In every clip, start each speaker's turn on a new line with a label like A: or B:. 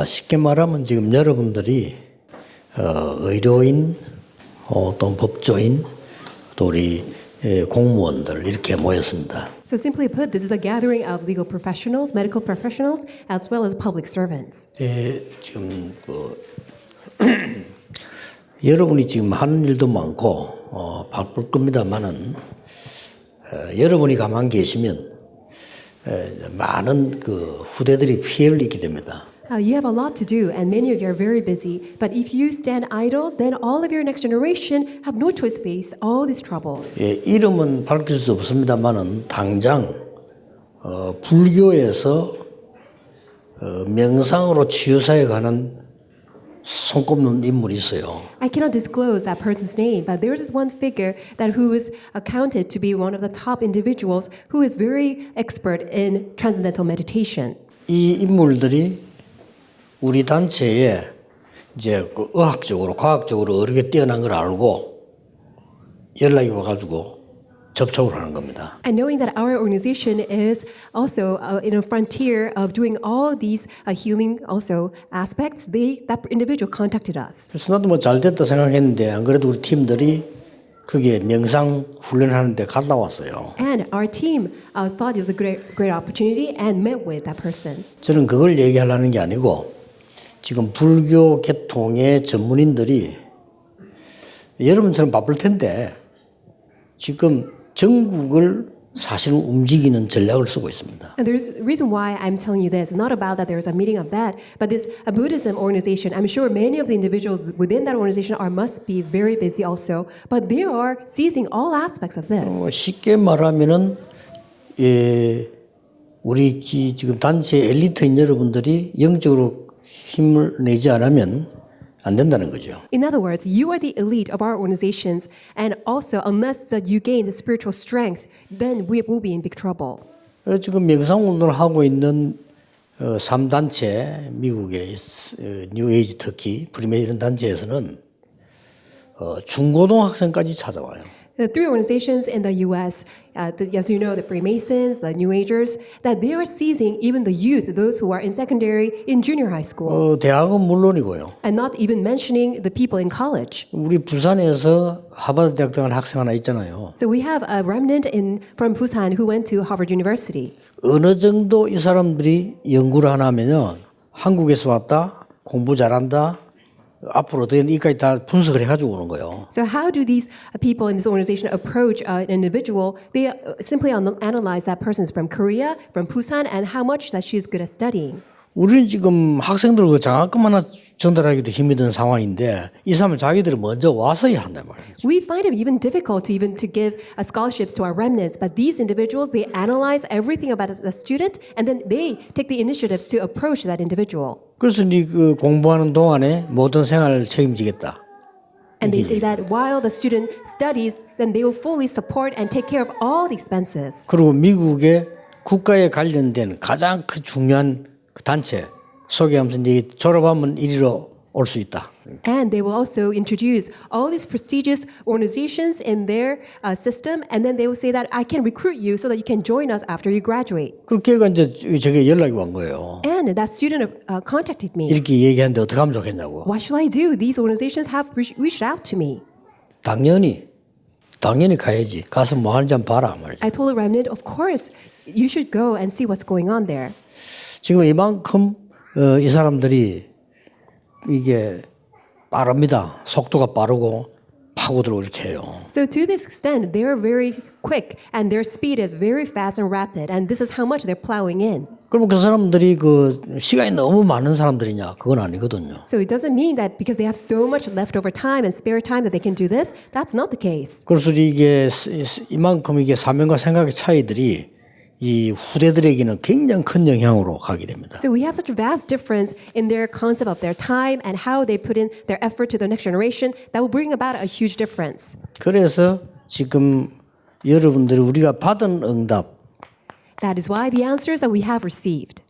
A: 쉽게 말하면 지금 여러분들이 의료인, 또 법조인, 또 우리 공무원들 이렇게 모였습니다.
B: So simply put, this is a gathering of legal professionals, medical professionals, as well as public servants.
A: 지금 여러분이 지금 하는 일도 많고 바쁠 겁니다만은 여러분이 가만 계시면 많은 그 후대들이 피해를 입게 됩니다.
B: You have a lot to do, and many of you are very busy. But if you stand idle, then all of your next generation have no choice to face all these troubles.
A: 이름은 밝힐 수 없습니다만은 당장 불교에서 명상으로 치유사에 가는 손꼽는 인물이 있어요.
B: I cannot disclose that person's name, but there is one figure that who is accounted to be one of the top individuals who is very expert in transcendental meditation.
A: 이 인물들이 우리 단체에 이제 그 의학적으로, 과학적으로 어렵게 뛰어난 걸 알고 연락이 와가지고 접촉을 하는 겁니다.
B: And knowing that our organization is also in a frontier of doing all these healing also aspects, that individual contacted us.
A: 그래서 나도 뭐 잘 됐다 생각했는데 안 그래도 우리 팀들이 그게 명상 훈련하는데 갔다 왔어요.
B: And our team thought it was a great opportunity and met with that person.
A: 저는 그걸 얘기하려는 게 아니고 지금 불교 계통의 전문인들이 여러분처럼 바쁠 텐데 지금 전국을 사실은 움직이는 전략을 쓰고 있습니다.
B: And there's a reason why I'm telling you this. It's not about that there's a meeting of that, but this a Buddhism organization. I'm sure many of the individuals within that organization must be very busy also, but they are seizing all aspects of this.
A: 쉽게 말하면은 우리 지금 단체 엘리트인 여러분들이 영적으로 힘을 내지 않으면 안 된다는 거죠.
B: In other words, you are the elite of our organizations, and also unless that you gain the spiritual strength, then we will be in big trouble.
A: 지금 명상운동을 하고 있는 3단체, 미국의 뉴에이지 특히 프리메 이런 단체에서는 중고등학생까지 찾아와요.
B: The three organizations in the U.S., as you know, the Freemasons, the New Agers, that they are seizing even the youth, those who are in secondary, in junior high school,
A: 대학은 물론이고요.
B: and not even mentioning the people in college.
A: 우리 부산에서 하버드 대학 들어간 학생 하나 있잖아요.
B: So we have a remnant from Busan who went to Harvard University.
A: 어느 정도 이 사람들이 연구를 하나 하면요. 한국에서 왔다, 공부 잘한다, 앞으로 어떻게 이까지 다 분석을 해가지고 오는 거예요.
B: So how do these people in this organization approach an individual? They simply analyze that person is from Korea, from Busan, and how much that she is good at studying.
A: 우리는 지금 학생들 그 장학금 하나 전달하기도 힘이 든 상황인데 이 사람은 자기들이 먼저 와서야 한단 말이에요.
B: We find it even difficult to give scholarships to our remnants, but these individuals, they analyze everything about the student, and then they take the initiatives to approach that individual.
A: 그래서 그 공부하는 동안에 모든 생활을 책임지겠다.
B: And they say that while the student studies, then they will fully support and take care of all the expenses.
A: 그리고 미국의 국가에 관련된 가장 큰 중요한 그 단체 소개하면서 네 졸업하면 이리로 올 수 있다.
B: And they will also introduce all these prestigious organizations in their system, and then they will say that I can recruit you so that you can join us after you graduate.
A: 그렇게 이제 저게 연락이 온 거예요.
B: And that student contacted me.
A: 이렇게 얘기하는데 어떻게 하면 좋겠냐고.
B: What should I do? These organizations have reached out to me.
A: 당연히 가야지. 가서 뭐 하는지 한번 봐라 말이죠.
B: I told the remnant, of course, you should go and see what's going on there.
A: 지금 이만큼 이 사람들이 이게 빠릅니다. 속도가 빠르고 파고들고 이렇게 해요.
B: So to this extent, they are very quick and their speed is very fast and rapid, and this is how much they're plowing in.
A: 그러면 그 사람들이 그 시간이 너무 많은 사람들이냐? 그건 아니거든요.
B: So it doesn't mean that because they have so much leftover time and spare time that they can do this. That's not the case.
A: 그래서 이게 이만큼 이게 사명과 생각의 차이들이 이 후대들에게는 굉장히 큰 영향으로 가게 됩니다.
B: So we have such a vast difference in their concept of their time and how they put in their effort to the next generation that will bring about a huge difference.
A: 그래서 지금 여러분들이 우리가 받은 응답
B: That is why the answers that we have received.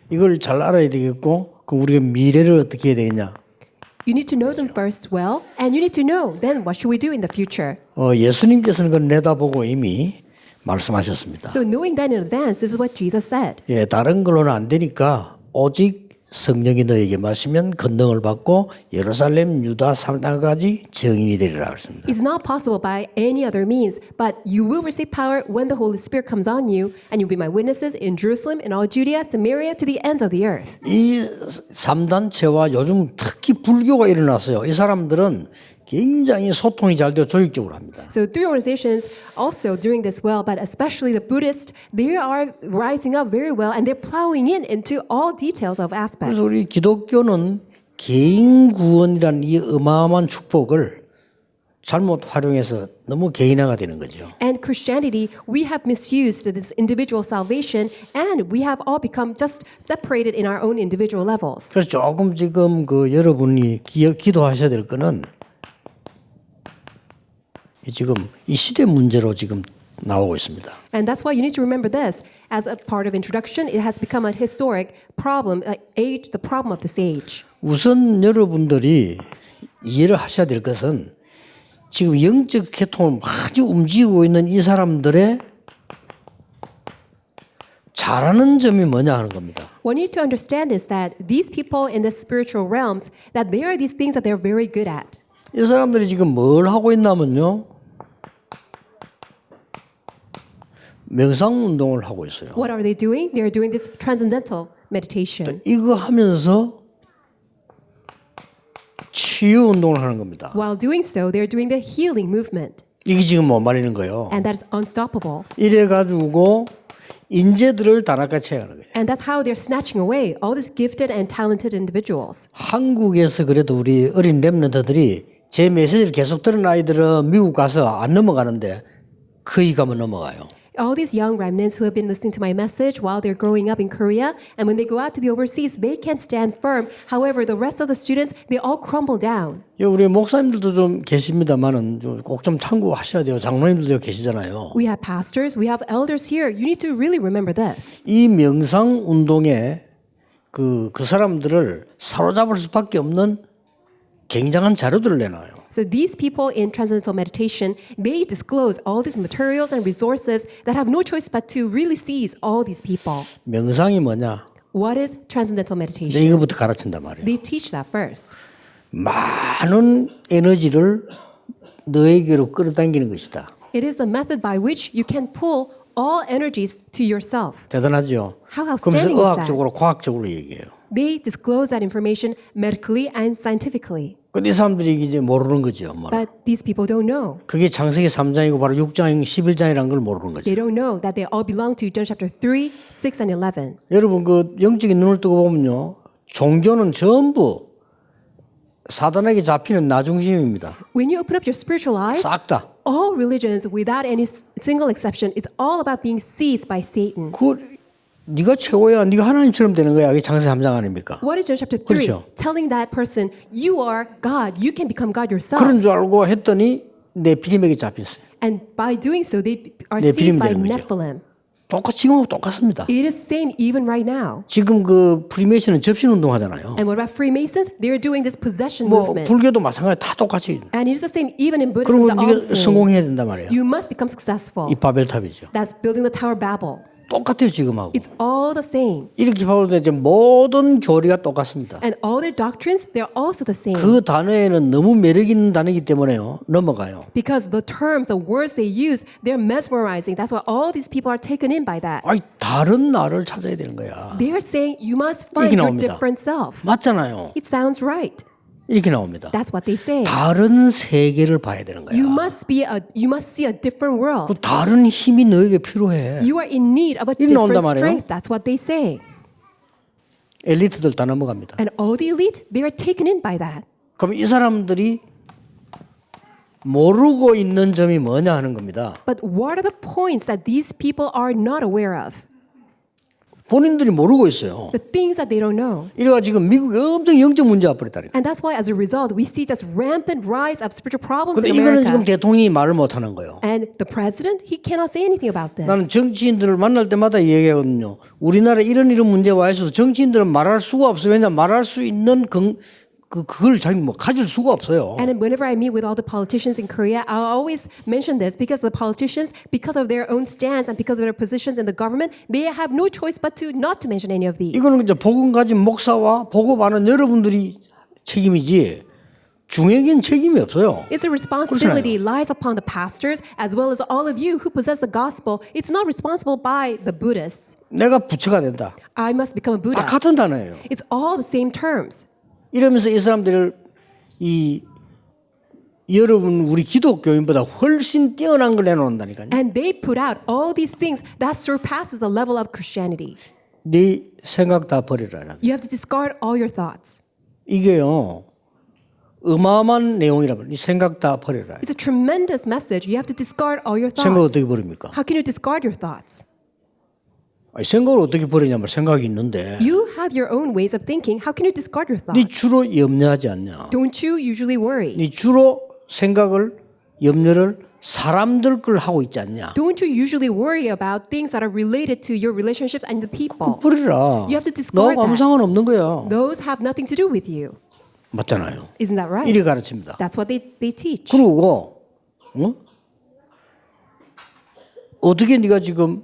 A: 이걸 잘 알아야 되겠고 그 우리가 미래를 어떻게 해야 되겠냐?
B: You need to know them first well, and you need to know then what should we do in the future.
A: 예수님께서는 그걸 내다보고 이미 말씀하셨습니다.
B: So knowing that in advance, this is what Jesus said.
A: 다른 걸로는 안 되니까 오직 성령이 너에게 마시면 권능을 받고 예루살렘, 유다, 사마리아까지 증인이 되리라 그랬습니다.
B: It's not possible by any other means, but you will receive power when the Holy Spirit comes on you, and you'll be my witnesses in Jerusalem, in all Judea, Samaria, to the ends of the earth.
A: 이 3단체와 요즘 특히 불교가 일어났어요. 이 사람들은 굉장히 소통이 잘 되어 조직적으로 합니다.
B: So three organizations also doing this well, but especially the Buddhists, they are rising up very well, and they're plowing into all details of aspects.
A: 그래서 우리 기독교는 개인 구원이라는 이 어마어마한 축복을 잘못 활용해서 너무 개인화가 되는 거죠.
B: And Christianity, we have misused this individual salvation, and we have all become just separated in our own individual levels.
A: 그래서 조금 지금 그 여러분이 기도하셔야 될 거는 지금 이 시대 문제로 지금 나오고 있습니다.
B: And that's why you need to remember this. As a part of introduction, it has become a historic problem, the problem of this age.
A: 우선 여러분들이 이해를 하셔야 될 것은 지금 영적 계통을 많이 움직이고 있는 이 사람들의 잘하는 점이 뭐냐 하는 겁니다.
B: What you need to understand is that these people in the spiritual realms, that there are these things that they're very good at.
A: 이 사람들이 지금 뭘 하고 있냐면요. 명상 운동을 하고 있어요.
B: What are they doing? They're doing this transcendental meditation.
A: 이거 하면서 치유 운동을 하는 겁니다.
B: While doing so, they're doing the healing movement.
A: 이게 지금 못 말리는 거예요.
B: And that is unstoppable.
A: 이래 가지고 인재들을 다 낚아채는 거예요.
B: And that's how they're snatching away all these gifted and talented individuals.
A: 한국에서 그래도 우리 어린 랩런트들이 제 메시지를 계속 들은 아이들은 미국 가서 안 넘어가는데 거기 가면 넘어가요.
B: All these young remnants who have been listening to my message while they're growing up in Korea, and when they go out to the overseas, they can stand firm. However, the rest of the students, they all crumble down.
A: 우리 목사님들도 좀 계십니다만은 꼭 좀 참고하셔야 돼요. 장로님들도 계시잖아요.
B: We have pastors, we have elders here. You need to really remember this.
A: 이 명상 운동에 그 사람들을 사로잡을 수밖에 없는 굉장한 자료들을 내놔요.
B: So these people in transcendental meditation, they disclose all these materials and resources that have no choice but to really seize all these people.
A: 명상이 뭐냐?
B: What is transcendental
A: 이제
B: meditation?
A: 이거부터 가르친단 말이에요.
B: They teach that first.
A: 많은 에너지를 너에게로 끌어당기는 것이다.
B: It is a method by which you can pull all energies to yourself.
A: 대단하죠?
B: How
A: 그러면서
B: outstanding is that?
A: 의학적으로 과학적으로 얘기해요.
B: They disclose that information medically and scientifically.
A: 근데 이 사람들이 이제 모르는 거죠.
B: But these people don't know.
A: 그게 창세기 3장이고 바로 6장 11장이라는 걸 모르는 거죠.
B: They don't know that they all belong to John chapter 3, 6, and 11.
A: 여러분 그 영적인 눈을 뜨고 보면요. 종교는 전부 사단에게 잡히는 나중심입니다.
B: When you open up your spiritual eyes,
A: 싹 다.
B: all religions, without any single exception, it's all about being seized by Satan.
A: 네가 최고야. 네가 하나님처럼 되는 거야. 이게 창세기 3장 아닙니까?
B: What is John chapter 3?
A: 그렇죠.
B: Telling that person, you are God, you can become God yourself.
A: 그런 줄 알고 했더니 네피림에게 잡혔어요.
B: And by doing so, they are
A: 네,
B: seized by
A: 비림되는 거죠.
B: Nephilim.
A: 지금하고 똑같습니다.
B: It is same even right now.
A: 지금 그 프리메이션은 접신 운동 하잖아요.
B: And what about Freemasons? They're doing this possession
A: 뭐
B: movement.
A: 불교도 마찬가지 다 똑같이.
B: And it is the same even in Buddhism.
A: 그리고
B: They're all
A: 네가
B: the same.
A: 성공해야 된단 말이에요.
B: You must become successful.
A: 이 바벨탑이죠.
B: That's building the Tower of Babel.
A: 똑같아요 지금하고.
B: It's all the same.
A: 이렇게 봐도 이제 모든 교리가 똑같습니다.
B: And all their doctrines, they're also the same.
A: 그 단어에는 너무 매력 있는 단어이기 때문에요. 넘어가요.
B: Because the terms, the words they use, they're mesmerizing. That's why all these people are taken in by that.
A: 아이 다른 나를 찾아야 되는 거야.
B: They're saying you must find
A: 이렇게
B: your
A: 나옵니다.
B: different self.
A: 맞잖아요.
B: It sounds right.
A: 이렇게 나옵니다.
B: That's what they say.
A: 다른 세계를 봐야 되는 거야.
B: You must see a different
A: 그
B: world.
A: 다른 힘이 너에게 필요해.
B: You are in need of a
A: 이리 나온단
B: different
A: 말이에요.
B: strength. That's what they say.
A: 엘리트들 다 넘어갑니다.
B: And all the elite, they are taken in by that.
A: 그럼 이 사람들이 모르고 있는 점이 뭐냐 하는 겁니다.
B: But what are the points that these people are not aware of?
A: 본인들이 모르고 있어요.
B: The things that they don't know.
A: 이래가 지금 미국에 엄청 영적 문제가 버렸다니까.
B: And that's why as a result, we see just rampant rise of spiritual problems
A: 근데
B: in
A: 이거는 지금
B: America.
A: 대통령이 말을 못 하는 거예요.
B: And the president, he cannot say anything about this.
A: 나는 정치인들을 만날 때마다 얘기하거든요. 우리나라에 이런 문제 와 있어서 정치인들은 말할 수가 없어요. 왜냐하면 말할 수 있는 그걸 자기 뭐 가질 수가 없어요.
B: And whenever I meet with all the politicians in Korea, I always mention this because the politicians, because of their own stance and because of their positions in the government, they have no choice but to not to mention any of these.
A: 이거는 이제 복음 가진 목사와 복음하는 여러분들이 책임이지 중에겐 책임이 없어요.
B: It's a responsibility lies upon the pastors as well as all of you who possess the gospel. It's not responsible by the Buddhists.
A: 내가 부처가 된다.
B: I must become a
A: 다
B: Buddha.
A: 같은 단어예요.
B: It's all the same terms.
A: 이러면서 이 사람들을 이 여러분 우리 기독교인보다 훨씬 뛰어난 걸 내놓는다니까요.
B: And they put out all these things that surpasses the level of Christianity.
A: 네 생각 다 버리라.
B: You have to discard all your thoughts.
A: 이게요. 어마어마한 내용이라면 이 생각 다 버려라.
B: It's a tremendous message. You have to discard all your
A: 생각
B: thoughts.
A: 어떻게 버립니까?
B: How can you discard your thoughts?
A: 아니, 생각을 어떻게 버리냐면 생각이 있는데
B: You have your own ways of thinking. How can you discard your
A: 네
B: thoughts?
A: 주로 염려하지 않냐?
B: Don't you usually worry?
A: 네 주로 생각을 염려를 사람들 걸 하고 있지 않냐?
B: Don't you usually worry about things that are related to your relationships and the people?
A: 버리라.
B: You have to discard
A: 너하고 아무
B: that.
A: 상관 없는 거야.
B: Those have nothing to do with you.
A: 맞잖아요.
B: Isn't that right?
A: 이리 가르칩니다.
B: That's what they teach.
A: 그리고 어떻게 네가 지금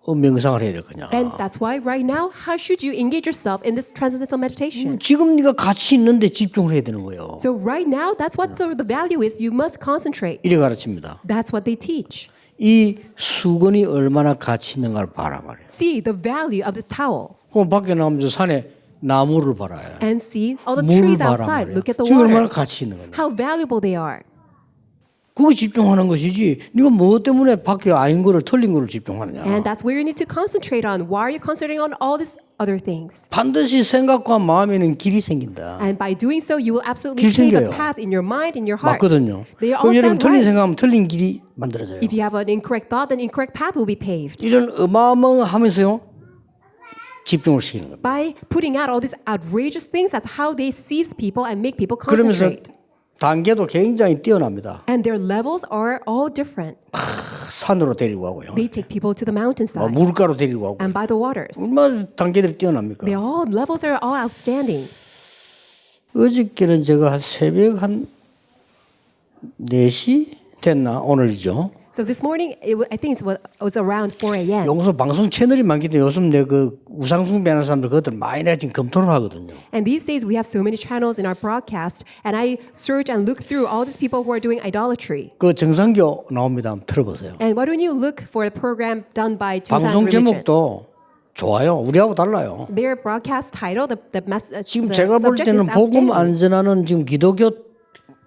A: 명상을 해야 될 거냐?
B: And that's why right now, how should you engage yourself in this transcendental meditation?
A: 지금 네가 같이 있는데 집중을 해야 되는 거예요.
B: So right now, that's what the value is. You must concentrate.
A: 이리 가르칩니다.
B: That's what they teach.
A: 이 수건이 얼마나 가치 있는가를 봐라 말이에요.
B: See the value of this towel
A: 그럼 밖에 나오면서 산에 나무를 봐라요.
B: and see all the
A: 물
B: trees
A: 봐라
B: outside.
A: 말이에요.
B: Look at the
A: 지금 얼마나
B: waters.
A: 가치 있는 거냐.
B: How valuable they are.
A: 그거 집중하는 것이지. 네가 뭐 때문에 밖에 아닌 거를 틀린 거를 집중하느냐.
B: And that's where you need to concentrate on. Why are you concentrating on all these other things?
A: 반드시 생각과 마음에는 길이 생긴다.
B: And by doing so, you will absolutely
A: 길
B: pave
A: 생겨요.
B: a path in your mind, in your heart.
A: 맞거든요.
B: They all
A: 그럼 여러분
B: sound
A: 틀린
B: right.
A: 생각하면 틀린 길이 만들어져요.
B: If you have an incorrect thought, then incorrect path will be paved.
A: 이런 어마어마하면서요 집중을 시키는 겁니다.
B: By putting out all these outrageous things, that's how they seize people and make people
A: 그러면서
B: concentrate.
A: 단계도 굉장히 뛰어납니다.
B: And their levels are all different.
A: 산으로 데리고 가고요.
B: They take people to the mountainside
A: 물가로 데리고 가고.
B: and by the waters.
A: 얼마나 단계들이 뛰어납니까?
B: They all levels are all outstanding.
A: 어저께는 제가 한 새벽 한 4시 됐나 오늘이죠.
B: So this morning, I think it was around 4 a.m.
A: 용서 방송 채널이 많기 때문에 요즘 내 그 우상 숭배하는 사람들 그것들 많이 내가 지금 검토를 하거든요.
B: And these days, we have so many channels in our broadcast, and I search and look through all these people who are doing idolatry.
A: 그 정상교 나옵니다. 한번 들어보세요.
B: And why don't you look for a program done by Chungsan
A: 방송
B: Religion?
A: 제목도 좋아요. 우리하고 달라요.
B: Their broadcast title,
A: 지금
B: the
A: 제가 볼
B: subject
A: 때는
B: is
A: 복음
B: outstanding.
A: 안전하는 지금 기독교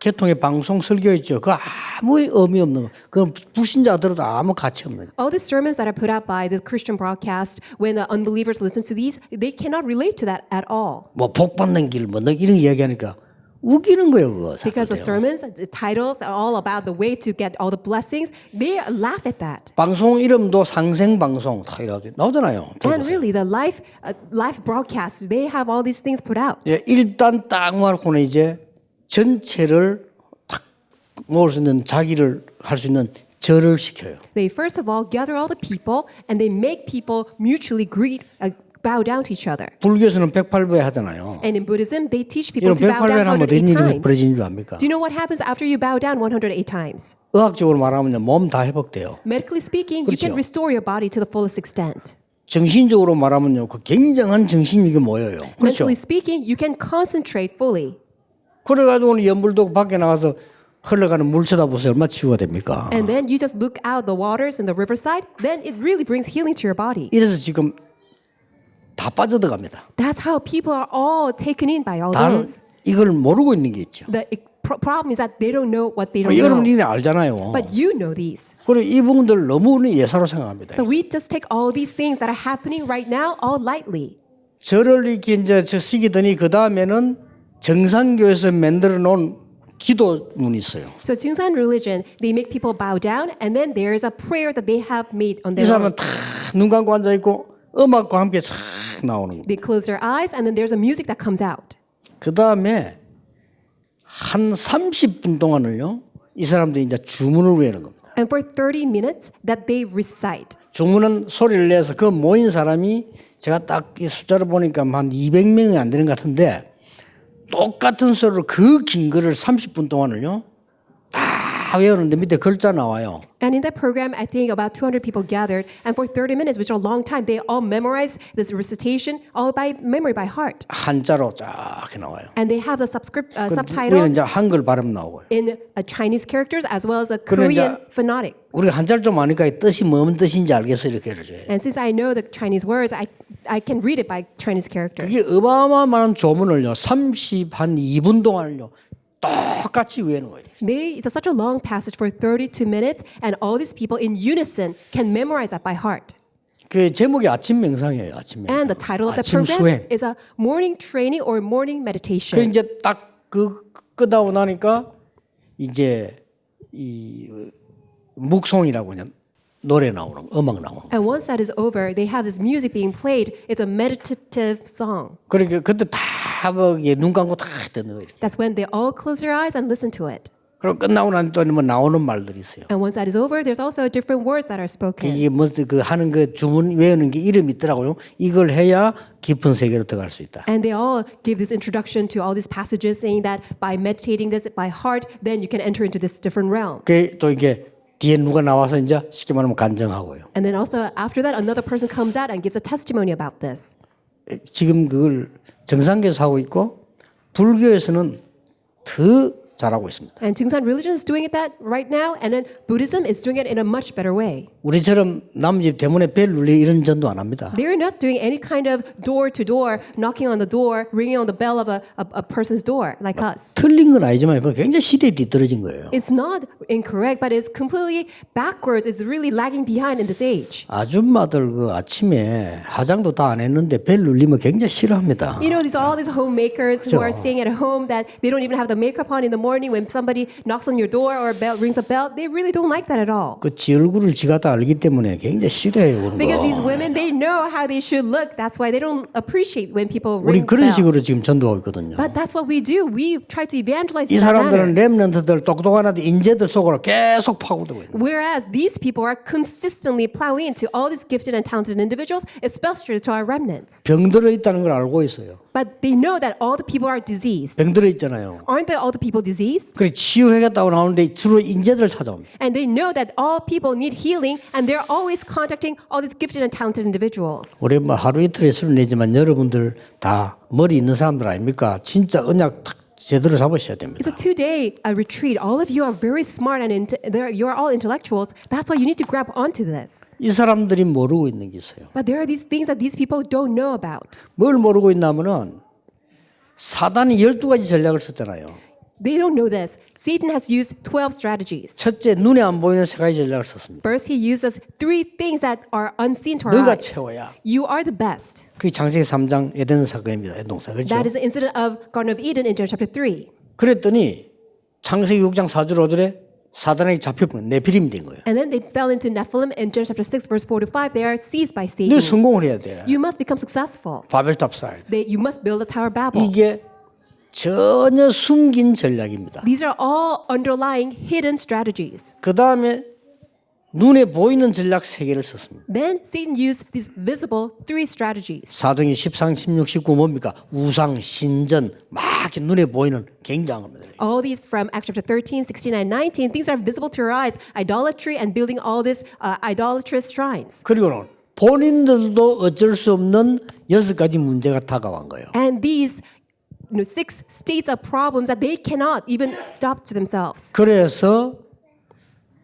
A: 계통의 방송 설교 있죠. 그 아무 의미 없는 거. 그건 불신자 들어도 아무 가치 없는 거.
B: All the sermons that are put out by the Christian broadcast, when the unbelievers listen to these, they cannot relate to that at all.
A: 뭐 복 받는 길 뭐 이런 이야기하니까 웃기는 거예요. 그거.
B: Because the
A: 사실은요.
B: sermons, the titles are all about the way to get all the blessings. They laugh at that.
A: 방송 이름도 상생 방송 다 이러죠. 나오잖아요. 들어보세요.
B: And really, the live broadcasts, they have all these things put out.
A: 예, 일단 딱 모아놓고는 이제 전체를 딱 모을 수 있는 자기를 할 수 있는 절을 시켜요.
B: They first of all gather all the people and they make people mutually bow down to each other.
A: 불교에서는 108배 하잖아요.
B: And in Buddhism, they teach people
A: 이런
B: to bow
A: 108배
B: down
A: 하면 어떤
B: 108
A: 일이
B: times.
A: 벌어지는 줄 압니까?
B: Do you know what happens after you bow down 108 times?
A: 의학적으로 말하면 몸 다 회복돼요.
B: Medically speaking, you can
A: 그렇죠.
B: restore your body to the fullest extent.
A: 정신적으로 말하면요, 그 굉장한 정신력이 모여요. 그렇죠?
B: Mentally speaking, you can concentrate fully.
A: 그래가지고 오늘 연불도 밖에 나가서 흘러가는 물 쳐다보세요. 얼마나 치유가 됩니까?
B: And then you just look out the waters in the riverside, then it really brings healing to your body.
A: 이래서 지금 다 빠져들어갑니다.
B: That's how people are all taken in by all
A: 단
B: those.
A: 이걸 모르고 있는 게 있죠.
B: The problem is that they don't know what they don't
A: 여러분
B: know.
A: 이네 알잖아요.
B: But you know these.
A: 그리고 이 부분들 너무 예사로 생각합니다.
B: But we just take all these things that are happening right now all lightly.
A: 저를 이렇게 이제 시키더니 그 다음에는 정상교에서 만들어 놓은 기도문이 있어요.
B: So Chungsan religion, they make people bow down, and then there's a prayer that they have made on
A: 이
B: their
A: 사람은
B: own.
A: 다 눈 감고 앉아 있고 음악과 함께 싹 나오는 거예요.
B: They close their eyes, and then there's a music that comes out.
A: 그 다음에 한 30분 동안을요, 이 사람들이 이제 주문을 외우는 겁니다.
B: And for 30 minutes, that they recite.
A: 주문은 소리를 내서 그 모인 사람이 제가 딱 이 숫자를 보니까 한 200명이 안 되는 것 같은데 똑같은 소리를 그 긴 거를 30분 동안을요 다 외우는데 밑에 글자 나와요.
B: And in that program, I think about 200 people gathered, and for 30 minutes, which is a long time, they all memorized this recitation all by memory, by heart.
A: 한자로 쫙 나와요.
B: And they have the
A: 위에는
B: subtitles
A: 이제 한글 발음 나오고요.
B: in Chinese characters as well as a
A: 그럼
B: Korean
A: 이제
B: phonetic.
A: 우리가 한자를 좀 아니까 이 뜻이 뭔 뜻인지 알겠어 이렇게 해줘요.
B: And since I know the Chinese words, I can read it by Chinese characters.
A: 그게 어마어마한 조문을요 2분 동안을요 똑같이 외우는 거예요.
B: It's such a long passage for 32 minutes, and all these people in unison can memorize that by heart.
A: 그 제목이 아침 명상이에요. 아침 명상.
B: And the title of the
A: 아침
B: program
A: 수행.
B: is a morning training or morning
A: 그
B: meditation.
A: 이제 딱 그 끝나고 나니까 이제 이 묵송이라고 그냥 노래 나오는 거, 음악 나오는 거.
B: And once that is over, they have this music being played. It's a meditative song.
A: 그러니까 그때 다 눈 감고 다 듣는 거예요.
B: That's when they all close their eyes and listen to it.
A: 그리고 끝나고 난 또 뭐 나오는 말들이 있어요.
B: And once that is over, there's also different words that are spoken.
A: 이게 무슨 그 하는 그 주문 외우는 게 이름이 있더라고요. 이걸 해야 깊은 세계로 들어갈 수 있다.
B: And they all give this introduction to all these passages saying that by meditating this by heart, then you can enter into this different realm.
A: 그 또 이게 뒤에 누가 나와서 이제 쉽게 말하면 간증하고요.
B: And then also after that, another person comes out and gives a testimony about this.
A: 지금 그걸 정상계에서 하고 있고 불교에서는 더 잘하고 있습니다.
B: And Jingsan religion is doing it that right now, and then Buddhism is doing it in a much better way.
A: 우리처럼 남 집 대문에 벨 눌리 이런 전도 안 합니다.
B: They're not doing any kind of door-to-door, knocking on the door, ringing on the bell of a person's door like us.
A: 틀린 건 아니지만 그건 굉장히 시대에 뒤떨어진 거예요.
B: It's not incorrect, but it's completely backwards. It's really lagging behind in this age.
A: 아줌마들 그 아침에 화장도 다 안 했는데 벨 눌리면 굉장히 싫어합니다.
B: You know, all these homemakers who are
A: 그렇죠.
B: staying at home that they don't even have the makeup on in the morning when somebody knocks on your door or rings a bell. They really don't like that at all.
A: 그 지 얼굴을 지가 다 알기 때문에 굉장히 싫어해요. 그런
B: Because these
A: 거.
B: women, they know how they should look. That's why they don't appreciate when people
A: 우리
B: ring the
A: 그런
B: bell.
A: 식으로 지금 전도하고 있거든요.
B: But that's what we do. We try to evangelize
A: 이
B: in that
A: 사람들은
B: manner.
A: 렘넌트들 똑똑한 아들 인재들 속으로 계속 파고들고 있는 거예요.
B: Whereas these people are consistently plowing into all these gifted and talented individuals, especially to our remnants.
A: 병들어 있다는 걸 알고 있어요.
B: But they know that all the people are diseased.
A: 병들어 있잖아요.
B: Aren't they all the people diseased?
A: 그래 치유해겠다고 나오는데 주로 인재들 찾아옵니다.
B: And they know that all people need healing, and they're always contacting all these gifted and talented individuals.
A: 우리 뭐 하루 이틀에 술을 내지만 여러분들 다 머리 있는 사람들 아닙니까? 진짜 언약 탁 제대로 잡으셔야 됩니다.
B: It's a 2-day retreat. All of you are very smart and you are all intellectuals. That's why you need to grab onto this.
A: 이 사람들이 모르고 있는 게 있어요.
B: But there are these things that these people don't know about.
A: 뭘 모르고 있냐면은 사단이 12가지 전략을 썼잖아요.
B: They don't know this. Satan has used 12 strategies.
A: 첫째, 눈에 안 보이는 3가지 전략을 썼습니다.
B: First, he uses 3 things that are unseen to our
A: 너가
B: eyes.
A: 최고야.
B: You are the best.
A: 그게 창세기 3장 에덴 사건입니다. 에동사. 그렇죠?
B: That is the incident of Garden of Eden in Genesis chapter 3.
A: 그랬더니 창세기 6장 4절 5절에 사단에게 잡혀버린 네피림이 된 거예요.
B: And then they fell into Nephilim in Genesis chapter 6 verse 4 to 5. They are seized by
A: 너
B: Satan.
A: 성공을 해야 돼.
B: You must become successful.
A: 바벨탑 쌓아야 돼.
B: You must build a Tower of Babel.
A: 이게 전혀 숨긴 전략입니다.
B: These are all underlying hidden strategies.
A: 그 다음에 눈에 보이는 전략 3개를 썼습니다.
B: Then Satan used these visible 3 strategies.
A: 사도행전 13, 16, 19 뭡니까? 우상, 신전, 막 이렇게 눈에 보이는 굉장한 겁니다.
B: All these from Acts chapter 13, 16, and 19, things are visible to your eyes. Idolatry and building all these idolatrous shrines.
A: 그리고는 본인들도 어쩔 수 없는 6가지 문제가 다가온 거예요.
B: And these 6 states of problems that they cannot even stop to themselves.
A: 그래서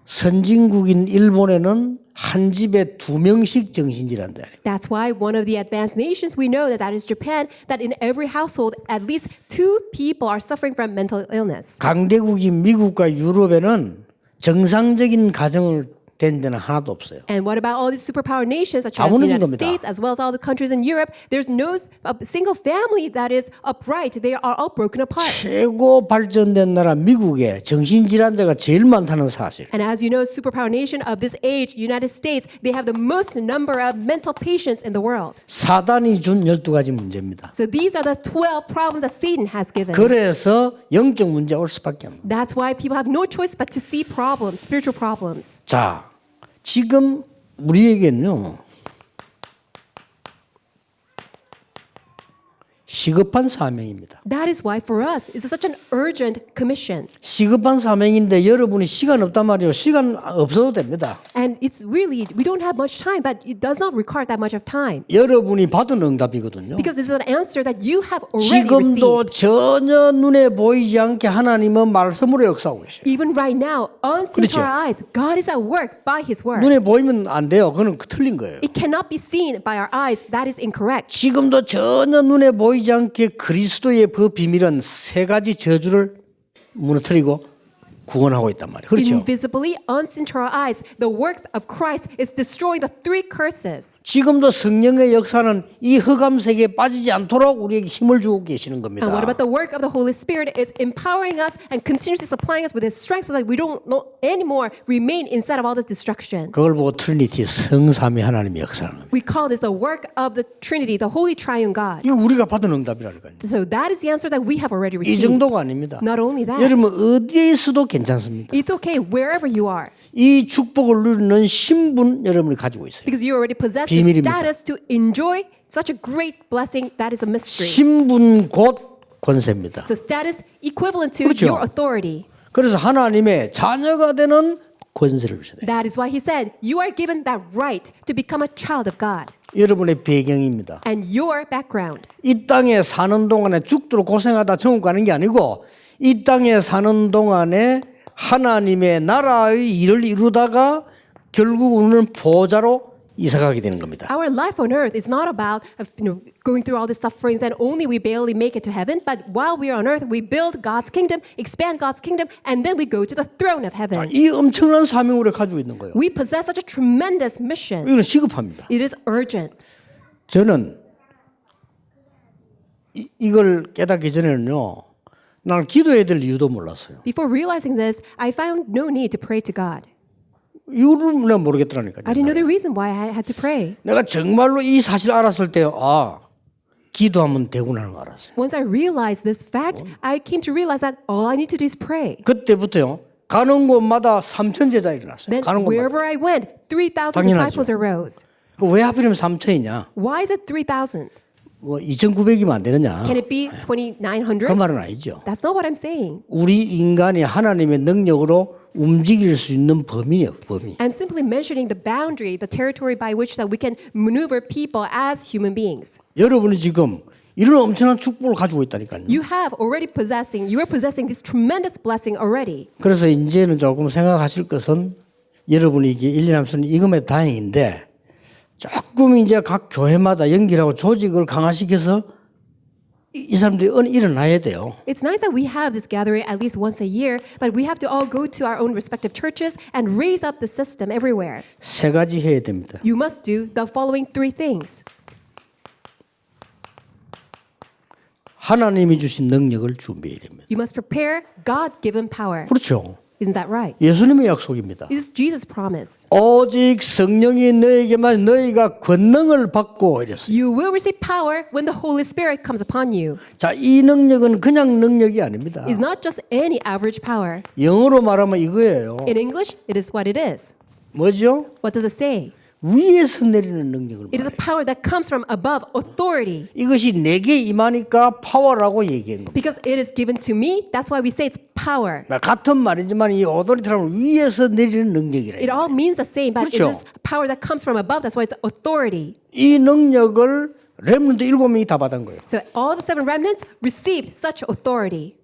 A: 선진국인 일본에는 한 집에 2명씩 정신질환자.
B: That's why one of the advanced nations, we know that is Japan, that in every household, at least 2 people are suffering from mental illness.
A: 강대국인 미국과 유럽에는 정상적인 가정을 된 데는 하나도 없어요.
B: And what about all these superpower nations such as
A: 다
B: the
A: 무너진
B: United
A: 겁니다.
B: States as well as all the countries in Europe? There's no single family that is upright. They are all broken apart.
A: 최고 발전된 나라 미국에 정신질환자가 제일 많다는 사실.
B: And as you know, superpower nation of this age, United States, they have the most number of mental patients in the world.
A: 사단이 준 12가지 문제입니다.
B: So these are the 12 problems that Satan has given.
A: 그래서 영적 문제가 올 수밖에 없습니다.
B: That's why people have no choice but to see problems, spiritual problems.
A: 자, 지금 우리에게는요. 시급한 사명입니다.
B: That is why for us it's such an urgent commission.
A: 시급한 사명인데 여러분이 시간 없단 말이에요. 시간 없어도 됩니다.
B: And it's really, we don't have much time, but it does not require that much of time.
A: 여러분이 받은 응답이거든요.
B: Because it's an answer that you have already
A: 지금도
B: received.
A: 전혀 눈에 보이지 않게 하나님은 말씀으로 역사하고 계세요.
B: Even right now, unseen to
A: 그렇죠.
B: our eyes, God is at work by His word.
A: 눈에 보이면 안 돼요. 그건 틀린 거예요.
B: It cannot be seen by our eyes. That is incorrect.
A: 지금도 전혀 눈에 보이지 않게 그리스도의 그 비밀은 세 가지 저주를 무너뜨리고 구원하고 있단 말이에요. 그렇죠?
B: Invisibly, unseen to our eyes, the works of Christ is destroying the three curses.
A: 지금도 성령의 역사는 이 흑암 세계에 빠지지 않도록 우리에게 힘을 주고 계시는 겁니다.
B: And what about the work of the Holy Spirit is empowering us and continuously supplying us with His strength so that we don't anymore remain inside of all this destruction.
A: 그걸 보고 트리니티 성삼위 하나님의 역사는 겁니다.
B: We call this the work of the Trinity, the Holy Triune God.
A: 이거 우리가 받은 응답이라니까요.
B: So that is the answer that we have already
A: 이
B: received.
A: 정도가 아닙니다.
B: Not only that,
A: 여러분 어디에 있어도 괜찮습니다.
B: it's okay wherever you are
A: 이 축복을 누리는 신분 여러분이 가지고 있어요.
B: because you already possess the
A: 비밀입니다.
B: status to enjoy such a great blessing that is a mystery.
A: 신분 곧 권세입니다.
B: So status equivalent to
A: 그렇죠.
B: your authority.
A: 그래서 하나님의 자녀가 되는 권세를 주셔야 돼요.
B: That is why He said, you are given that right to become a child of God.
A: 여러분의 배경입니다.
B: And your background.
A: 이 땅에 사는 동안에 죽도록 고생하다 천국 가는 게 아니고 이 땅에 사는 동안에 하나님의 나라의 일을 이루다가 결국 우리는 보좌로 이사가게 되는 겁니다.
B: Our life on earth is not about going through all the sufferings and only we barely make it to heaven, but while we are on earth, we build God's kingdom, expand God's kingdom, and then we go to the throne of heaven.
A: 이 엄청난 사명을 가지고 있는 거예요.
B: We possess such a tremendous mission.
A: 이건 시급합니다.
B: It is urgent.
A: 저는 이걸 깨닫기 전에는요. 나는 기도해야 될 이유도 몰랐어요.
B: Before realizing this, I found no need to pray to God.
A: 이유를 내가 모르겠더라니까요.
B: I didn't know the reason why I had to pray.
A: 내가 정말로 이 사실을 알았을 때 기도하면 되구나 하는 걸 알았어요.
B: Once I realized this fact, I came to realize that all I need to do is pray.
A: 그때부터요. 가는 곳마다 3천 제자 일어났어요.
B: Then
A: 가는 곳마다.
B: wherever I went, 3,000
A: 당연하죠.
B: disciples arose.
A: 왜 하필이면 3천이냐?
B: Why is it 3,000?
A: 뭐 2,900이면 안 되느냐?
B: Can it be
A: 그
B: 2,900?
A: 말은 아니죠.
B: That's not what I'm saying.
A: 우리 인간이 하나님의 능력으로 움직일 수 있는 범위예요. 범위.
B: I'm simply mentioning the boundary, the territory by which that we can maneuver people as human beings.
A: 여러분이 지금 이런 엄청난 축복을 가지고 있다니까요.
B: You are possessing this tremendous blessing already.
A: 그래서 이제는 조금 생각하실 것은 여러분이 이게 1년 하면서 이거면 다행인데 조금 이제 각 교회마다 연결하고 조직을 강화시켜서 이 사람들이 일어나야 돼요.
B: It's nice that we have this gathering at least once a year, but we have to all go to our own respective churches and raise up the system everywhere.
A: 세 가지 해야 됩니다.
B: You must do the following three things.
A: 하나님이 주신 능력을 준비해야 됩니다.
B: You must prepare God-given power.
A: 그렇죠.
B: Isn't that right?
A: 예수님의 약속입니다.
B: This is Jesus' promise.
A: 오직 성령이 너에게만 너희가 권능을 받고 이랬어요.
B: You will receive power when the Holy Spirit comes upon you.
A: 자, 이 능력은 그냥 능력이 아닙니다.
B: It's not just any average power.
A: 영어로 말하면 이거예요.
B: In English, it is what it is.
A: 뭐죠?
B: What does it say?
A: 위에서 내리는 능력을
B: It is a
A: 말해요.
B: power that comes from above, authority.
A: 이것이 내게 임하니까 파워라고 얘기한 겁니다.
B: Because it is given to me, that's why we say it's power.
A: 같은 말이지만 이 오토리티라는 위에서 내리는 능력이래요.
B: It all means the same, but
A: 그렇죠.
B: it is power that comes from above. That's why it's authority.
A: 이 능력을 렘넌트 7명이 다 받은 거예요.
B: So all the seven remnants received such authority.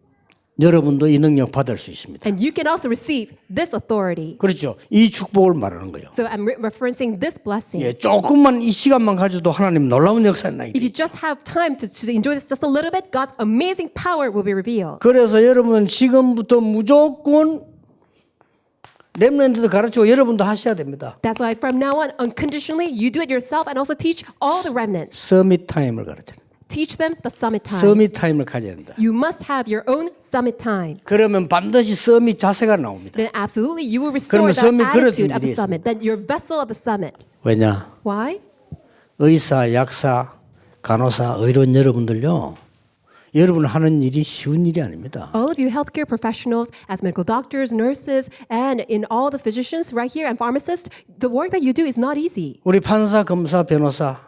A: 여러분도 이 능력 받을 수 있습니다.
B: And you can also receive this authority.
A: 그렇죠. 이 축복을 말하는 거예요.
B: So I'm referencing this blessing.
A: 예, 조금만 이 시간만 가져도 하나님 놀라운 역사가 나게
B: If you just have time to enjoy this just a little bit, God's amazing power will be revealed.
A: 그래서 여러분 지금부터 무조건 렘넌트도 가르치고 여러분도 하셔야 됩니다.
B: That's why from now on, unconditionally, you do it yourself and also teach all the remnants.
A: 서밋 타임을 가르쳐요.
B: Teach them the summit time.
A: 서밋 타임을 가져야 된다.
B: You must have your own summit time.
A: 그러면 반드시 서밋 자세가 나옵니다.
B: Then absolutely you will restore
A: 그러면
B: the
A: summit
B: attitude
A: 그릇
B: of the
A: 준비되어
B: summit. Then you're vessel of the summit.
A: 왜냐?
B: Why?
A: 의사, 약사, 간호사, 의료인 여러분들요. 여러분 하는 일이 쉬운 일이 아닙니다.
B: All of you healthcare professionals, as medical doctors, nurses, and in all the physicians right here and pharmacists, the work that you do is not easy.
A: 우리 판사, 검사, 변호사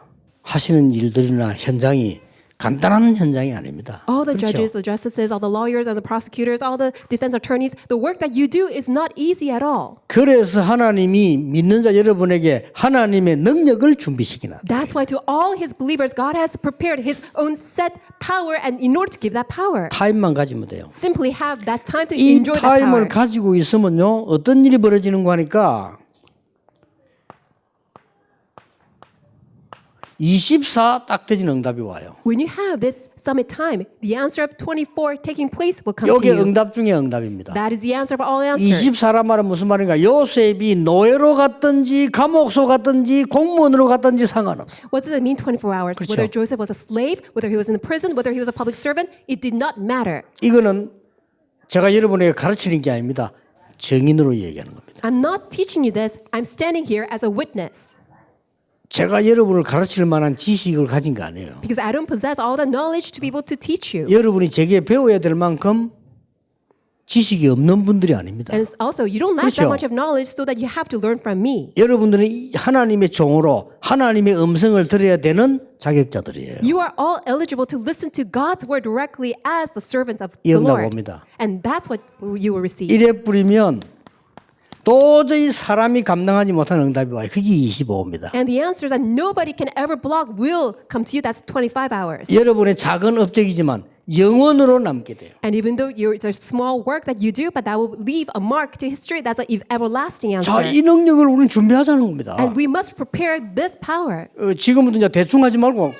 A: 하시는 일들이나 현장이 간단한 현장이 아닙니다.
B: All the
A: 그렇죠?
B: judges, the justices, all the lawyers, all the prosecutors, all the defense attorneys, the work that you do is not easy at all.
A: 그래서 하나님이 믿는 자 여러분에게 하나님의 능력을 준비시키나.
B: That's why to all his believers, God has prepared his own set power, and in order to give that power,
A: 타임만 가지면 돼요.
B: simply have that time to
A: 이
B: enjoy that power.
A: 타임을 가지고 있으면요 어떤 일이 벌어지는 거 하니까 24 딱 되진 응답이 와요.
B: When you have this summit time, the answer of 24 taking place will come to
A: 이게
B: you.
A: 응답 중에 응답입니다.
B: That is the answer of all answers.
A: 24란 말은 무슨 말인가? 요셉이 노예로 갔든지 감옥소 갔든지 공무원으로 갔든지 상관없어요.
B: What does it mean 24 hours?
A: 그렇죠.
B: Whether Joseph was a slave, whether he was in the prison, whether he was a public servant, it did not matter.
A: 이거는 제가 여러분에게 가르치는 게 아닙니다. 증인으로 얘기하는 겁니다.
B: I'm not teaching you this. I'm standing here as a witness.
A: 제가 여러분을 가르칠 만한 지식을 가진 거 아니에요.
B: Because I don't possess all the knowledge to be able to teach you.
A: 여러분이 제게 배워야 될 만큼 지식이 없는 분들이 아닙니다.
B: And it's also, you don't lack
A: 그렇죠.
B: that much of knowledge so that you have to learn from me.
A: 여러분들은 이 하나님의 종으로 하나님의 음성을 들어야 되는 자격자들이에요.
B: You are all eligible to listen to God's word directly as the servants of
A: 이
B: the
A: 응답
B: Lord.
A: 옵니다.
B: And that's what you will receive.
A: 이래 뿌리면 도저히 사람이 감당하지 못하는 응답이 와요. 그게 25입니다.
B: And the answers that nobody can ever block will come to you. That's 25 hours.
A: 여러분의 작은 업적이지만 영원으로 남게 돼요.
B: And even though it's a small work that you do, but that will leave a mark to history, that's an everlasting
A: 자,
B: answer.
A: 이 능력을 우리는 준비하자는 겁니다.
B: And we must prepare this power.
A: 지금부터 이제 대충 하지 말고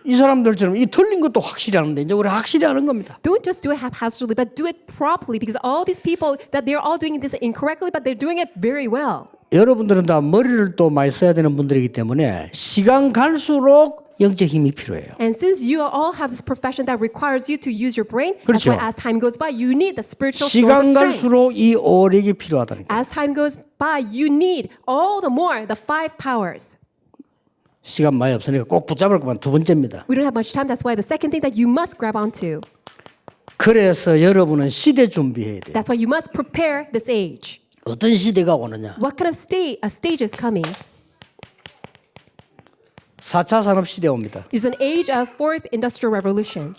A: 이 사람들처럼 이 틀린 것도 확실히 하는데 이제 우리 확실히 하는 겁니다.
B: Don't just do it haphazardly, but do it properly, because all these people that they're all doing this incorrectly, but they're doing it very well.
A: 여러분들은 다 머리를 또 많이 써야 되는 분들이기 때문에 시간 갈수록 영적 힘이 필요해요.
B: And since you all have this profession that requires you to use your brain, that's
A: 그렇죠.
B: why as time goes by, you need the spiritual sword of
A: 시간
B: strength.
A: 갈수록 이 오력이 필요하다는 거예요.
B: As time goes by, you need all the more the 5 powers.
A: 시간 많이 없으니까 꼭 붙잡을 것만 두 번째입니다.
B: We don't have much time. That's why the second thing that you must grab onto.
A: 그래서 여러분은 시대 준비해야 돼요.
B: That's why you must prepare this age.
A: 어떤 시대가 오느냐?
B: What kind of stage is coming?
A: 4차 산업시대 옵니다.
B: It's an age of fourth industrial revolution.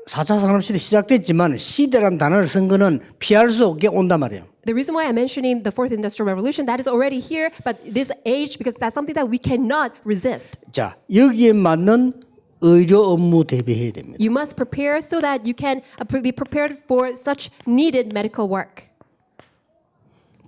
A: 4차 산업시대 시작됐지만 시대란 단어를 쓴 거는 피할 수 없게 온단 말이에요.
B: The reason why I'm mentioning the fourth industrial revolution, that is already here, but this age, because that's something that we cannot resist.
A: 자, 여기에 맞는 의료 업무 대비해야 됩니다.
B: You must prepare so that you can be prepared for such needed medical work.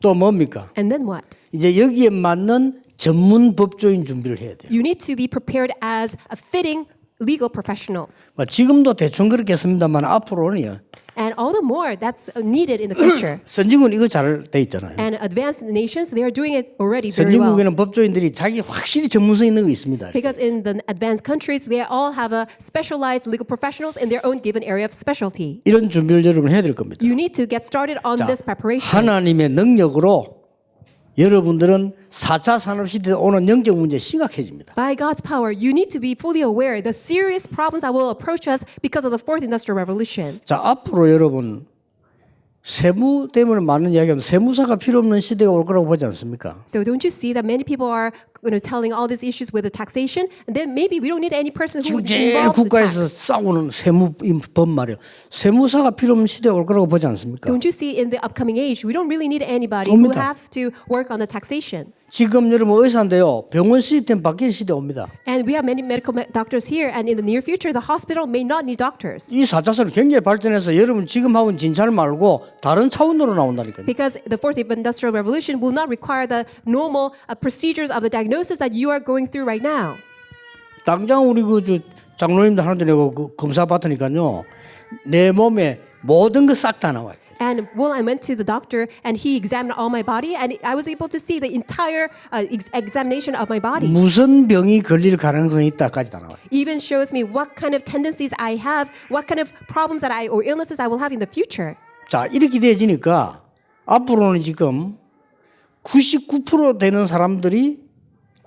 A: 또 뭡니까?
B: And then what?
A: 이제 여기에 맞는 전문 법조인 준비를 해야 돼요.
B: You need to be prepared as a fitting legal professionals.
A: 지금도 대충 그렇게 했습니다만 앞으로는요.
B: And all the more that's needed in the future.
A: 선진국은 이거 잘 돼 있잖아요.
B: And advanced nations, they are doing it already very well.
A: 선진국에는 법조인들이 자기 확실히 전문성 있는 거 있습니다.
B: Because in the advanced countries, they all have a specialized legal professionals in their own given area of specialty.
A: 이런 준비를 여러분 해야 될 겁니다.
B: You need to get started on
A: 자,
B: this preparation.
A: 하나님의 능력으로 여러분들은 4차 산업시대에 오는 영적 문제 심각해집니다.
B: By God's power, you need to be fully aware the serious problems that will approach us because of the fourth industrial revolution.
A: 자, 앞으로 여러분 세무 때문에 많은 이야기하면 세무사가 필요 없는 시대가 올 거라고 보지 않습니까?
B: So don't you see that many people are telling all these issues with the taxation, and then maybe we don't need any person who
A: 지금 제일
B: involves the
A: 국가에서
B: tax.
A: 싸우는 세무법 말이에요. 세무사가 필요 없는 시대가 올 거라고 보지 않습니까?
B: Don't you see in the upcoming age, we don't really need anybody who
A: 옵니다.
B: have to work on the taxation.
A: 지금 여러분 의사인데요. 병원 시스템 바뀔 시대 옵니다.
B: And we have many medical doctors here, and in the near future, the hospital may not need doctors.
A: 이 4차 산업 굉장히 발전해서 여러분 지금 하고 있는 진찰 말고 다른 차원으로 나온다니까요.
B: Because the fourth industrial revolution will not require the normal procedures of the diagnosis that you are going through right now.
A: 당장 우리 장로님들 하는데 내가 검사 받으니까요. 내 몸에 모든 거 싹 다 나와요.
B: And well, I went to the doctor, and he examined all my body, and I was able to see the entire examination of my body.
A: 무슨 병이 걸릴 가능성이 있다까지 다 나와요.
B: Even shows me what kind of tendencies I have, what kind of problems that or illnesses I will have in the future.
A: 자, 이렇게 되어지니까 앞으로는 지금 99% 되는 사람들이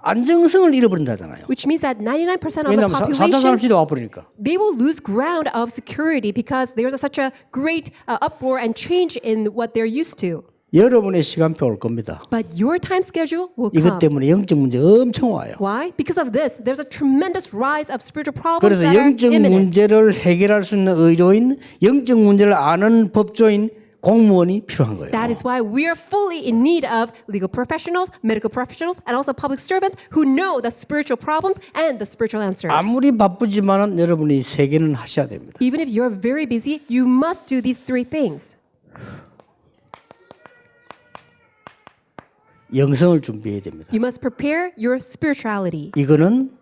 A: 안정성을 잃어버린다잖아요.
B: Which means that 99% of the
A: 왜냐하면 4차
B: population,
A: 산업시대 와버리니까.
B: they will lose ground of security because there's such a great uproar and change in what they're used to.
A: 여러분의 시간표 올 겁니다.
B: But your time schedule will
A: 이것
B: come.
A: 때문에 영적 문제 엄청 와요.
B: Why? Because of this, there's a tremendous rise of spiritual problems
A: 그래서
B: that are
A: 영적
B: imminent.
A: 문제를 해결할 수 있는 의료인, 영적 문제를 아는 법조인, 공무원이 필요한 거예요.
B: That is why we are fully in need of legal professionals, medical professionals, and also public servants who know the spiritual problems and the spiritual answers.
A: 아무리 바쁘지만은 여러분이 세 개는 하셔야 됩니다.
B: Even if you're very busy, you must do these three things.
A: 영성을 준비해야 됩니다.
B: You must prepare your spirituality
A: 이거는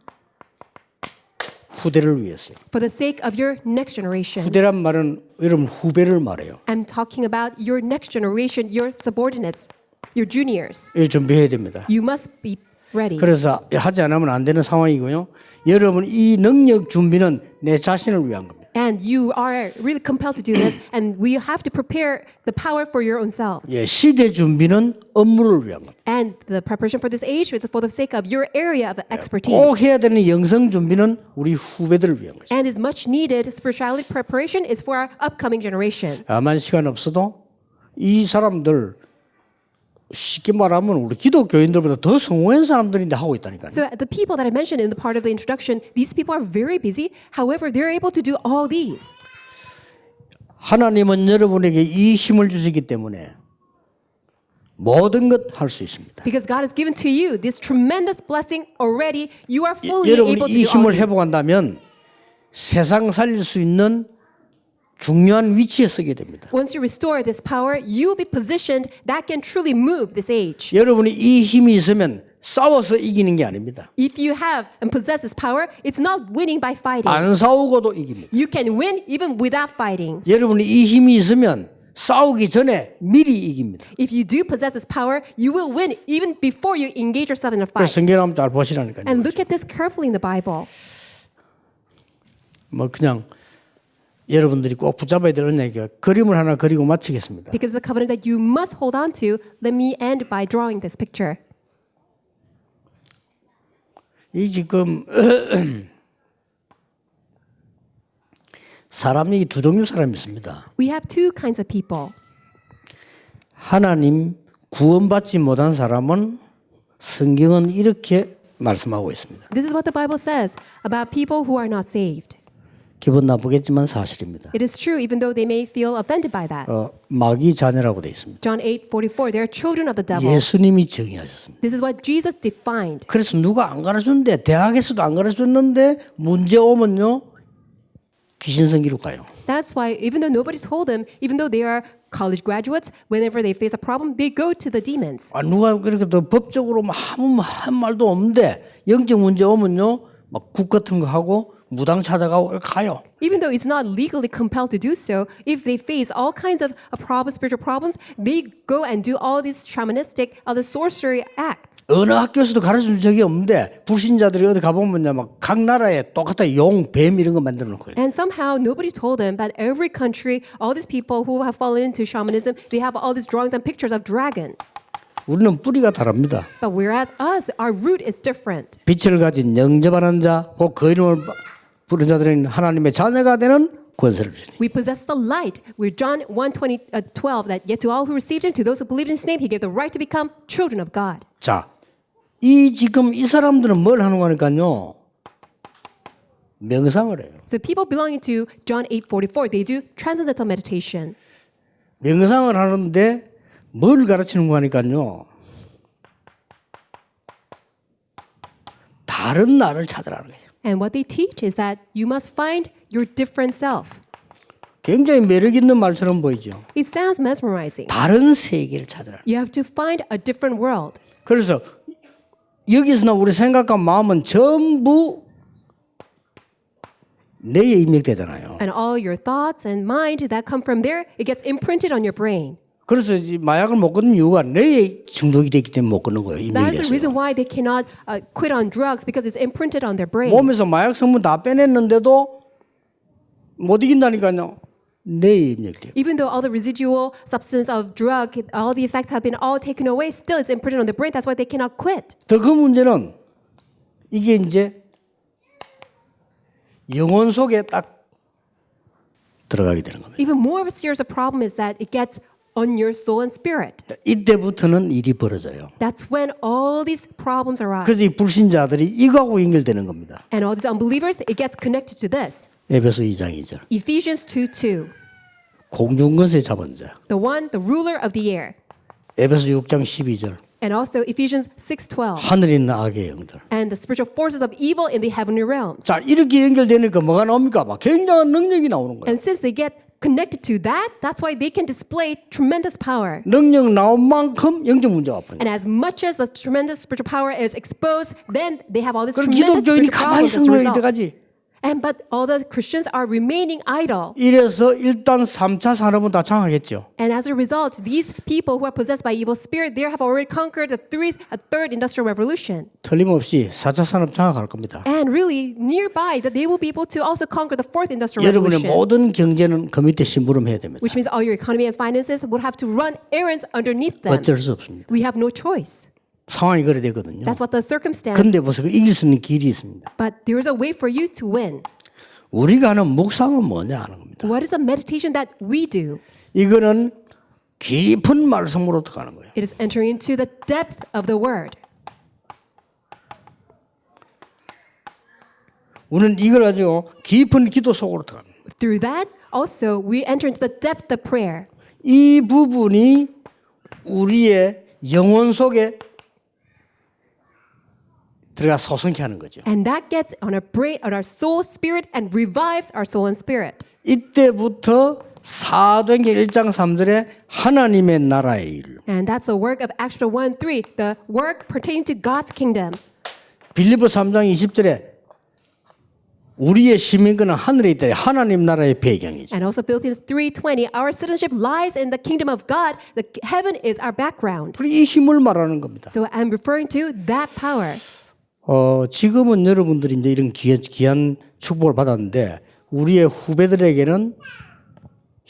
A: 후대를 위해서요.
B: for the sake of your next generation.
A: 후대란 말은 여러분 후배를 말해요.
B: I'm talking about your next generation, your subordinates, your juniors.
A: 이걸 준비해야 됩니다.
B: You must be ready.
A: 그래서 하지 않으면 안 되는 상황이고요. 여러분 이 능력 준비는 내 자신을 위한 겁니다.
B: And you are really compelled to do this, and we have to prepare the power for your own selves.
A: 예, 시대 준비는 업무를 위한 겁니다.
B: And the preparation for this age is for the sake of your area of expertise.
A: 꼭 해야 되는 영성 준비는 우리 후배들을 위한 것이죠.
B: And is much needed spirituality preparation is for our upcoming generation.
A: 다만 시간 없어도 이 사람들 쉽게 말하면 우리 기독교인들보다 더 성공한 사람들인데 하고 있다니까요.
B: So the people that I mentioned in the part of the introduction, these people are very busy. However, they're able to do all these.
A: 하나님은 여러분에게 이 힘을 주시기 때문에 모든 것 할 수 있습니다.
B: Because God has given to you this tremendous blessing already. You are fully
A: 여러분이
B: able to
A: 이
B: do all
A: 힘을
B: these.
A: 회복한다면 세상 살릴 수 있는 중요한 위치에 서게 됩니다.
B: Once you restore this power, you will be positioned that can truly move this age.
A: 여러분이 이 힘이 있으면 싸워서 이기는 게 아닙니다.
B: If you have and possess this power, it's not winning by fighting.
A: 안 싸우고도 이깁니다.
B: You can win even without fighting.
A: 여러분이 이 힘이 있으면 싸우기 전에 미리 이깁니다.
B: If you do possess this power, you will win even before you engage yourself in a
A: 그래서
B: fight.
A: 성경 한번 잘 보시라니까요.
B: And look at this carefully in the Bible.
A: 뭐 그냥 여러분들이 꼭 붙잡아야 될 언약이가 그림을 하나 그리고 마치겠습니다.
B: Because the covenant that you must hold on to, let me end by drawing this picture.
A: 이 지금 사람이 두 종류 사람이 있습니다.
B: We have two kinds of people.
A: 하나님 구원받지 못한 사람은 성경은 이렇게 말씀하고 있습니다.
B: This is what the Bible says about people who are not saved.
A: 기분 나쁘겠지만 사실입니다.
B: It is true even though they may feel offended by that.
A: 마귀 자녀라고 되어 있습니다.
B: John 8:44, they are children of the devil.
A: 예수님이 정의하셨습니다.
B: This is what Jesus defined.
A: 그래서 누가 안 가르쳤는데 대학에서도 안 가르쳤는데 문제 오면요 귀신성기로 가요.
B: That's why even though nobody told them, even though they are college graduates, whenever they face a problem, they go to the demons.
A: 누가 그렇게 또 법적으로 아무 한 말도 없는데 영적 문제 오면요 막 국 같은 거 하고 무당 찾아가고 가요.
B: Even though it's not legally compelled to do so, if they face all kinds of problems, spiritual problems, they go and do all these shamanistic, other sorcery acts.
A: 어느 학교에서도 가르쳐준 적이 없는데 불신자들이 어디 가보면요 막 각 나라에 똑같아 용, 뱀 이런 거 만들어 놓고
B: And somehow nobody told them that every country, all these people who have fallen into shamanism, they have all these drawings and pictures of dragon.
A: 우리는 뿌리가 다릅니다.
B: But whereas us, our root is different.
A: 빛을 가진 영접하는 자, 곧 그 이름을 부른 자들은 하나님의 자녀가 되는 권세를 주니.
B: We possess the light. We're John 1:12 that yet to all who received him, to those who believed in his name, he gave the right to become children of God.
A: 자, 지금 이 사람들은 뭘 하는 거니까요? 명상을 해요.
B: So people belonging to John 8:44, they do transcendental meditation.
A: 명상을 하는데 뭘 가르치는 거 하니까요? 다른 나를 찾으라는 거예요.
B: And what they teach is that you must find your different self.
A: 굉장히 매력 있는 말처럼 보이죠.
B: It sounds mesmerizing.
A: 다른 세계를 찾으라.
B: You have to find a different world.
A: 그래서 여기서는 우리 생각과 마음은 전부 뇌에 입력되잖아요.
B: And all your thoughts and mind that come from there, it gets imprinted on your brain.
A: 그래서 이 마약을 못 끊는 이유가 뇌에 중독이 됐기 때문에 못 끊는 거예요.
B: That is the
A: 입력이
B: reason
A: 됐어요.
B: why they cannot quit on drugs because it's imprinted on their brain.
A: 몸에서 마약 성분 다 빼냈는데도 못 이긴다니까요. 뇌에 입력돼요.
B: Even though all the residual substance of drug, all the effects have been all taken away, still it's imprinted on the brain. That's why they cannot quit.
A: 더 그 문제는 이게 이제 영혼 속에 딱 들어가게 되는 겁니다.
B: Even more of a serious problem is that it gets on your soul and spirit.
A: 이때부터는 일이 벌어져요.
B: That's when all these problems arise.
A: 그래서 이 불신자들이 이거하고 연결되는 겁니다.
B: And all these unbelievers, it gets connected to this.
A: 에베소 2장 2절.
B: Ephesians 2:2.
A: 공중권세 잡은 자.
B: The ruler of the air.
A: 에베소 6장 12절.
B: And also Ephesians 6:12.
A: 하늘에 있는 악의 영들.
B: And the spiritual forces of evil in the heavenly realms.
A: 자, 이렇게 연결되니까 뭐가 나옵니까? 막 굉장한 능력이 나오는 거예요.
B: And since they get connected to that, that's why they can display tremendous power.
A: 능력 나온 만큼 영적 문제가 앞으로.
B: And as much as the tremendous spiritual power is exposed, then they have all this
A: 그럼
B: tremendous
A: 기독교인이
B: spiritual
A: 가만히
B: problems as a
A: 있는 거예요,
B: result.
A: 이때까지.
B: But all the Christians are remaining idle.
A: 이래서 일단 3차 산업은 다 장악했죠.
B: And as a result, these people who are possessed by evil spirit, they have already conquered a third industrial revolution.
A: 틀림없이 4차 산업 장악할 겁니다.
B: And really, nearby, that they will be able to also conquer the fourth industrial
A: 여러분의
B: revolution.
A: 모든 경제는 그 밑에 심부름해야 됩니다.
B: Which means all your economy and finances will have to run errands underneath them.
A: 어쩔 수 없습니다.
B: We have no choice.
A: 상황이 그래 되거든요.
B: That's what the circumstance.
A: 근데 보세요. 이길 수 있는 길이 있습니다.
B: But there is a way for you to win.
A: 우리가 하는 묵상은 뭐냐 하는 겁니다.
B: What is the meditation that we do?
A: 이거는 깊은 말씀으로 들어가는 거예요.
B: It is entering into the depth of the word.
A: 우리는 이걸 가지고 깊은 기도 속으로 들어갑니다.
B: Through that, also, we enter into the depth of prayer.
A: 이 부분이 우리의 영혼 속에 들어가 소성케 하는 거죠.
B: And that gets on our brain, on our soul, spirit, and revives our soul and spirit.
A: 이때부터 사도행전 1장 3절에 하나님의 나라의 일.
B: And that's the work of Acts 1:3, the work pertaining to God's kingdom.
A: 빌립보 3장 20절에 우리의 시민권은 하늘에 있다. 하나님 나라의 배경이죠.
B: And also Philippians 3:20, our citizenship lies in the kingdom of God. The heaven is our background.
A: 그리고 이 힘을 말하는 겁니다.
B: So I'm referring to that power.
A: 지금은 여러분들이 이제 이런 귀한 축복을 받았는데 우리의 후배들에게는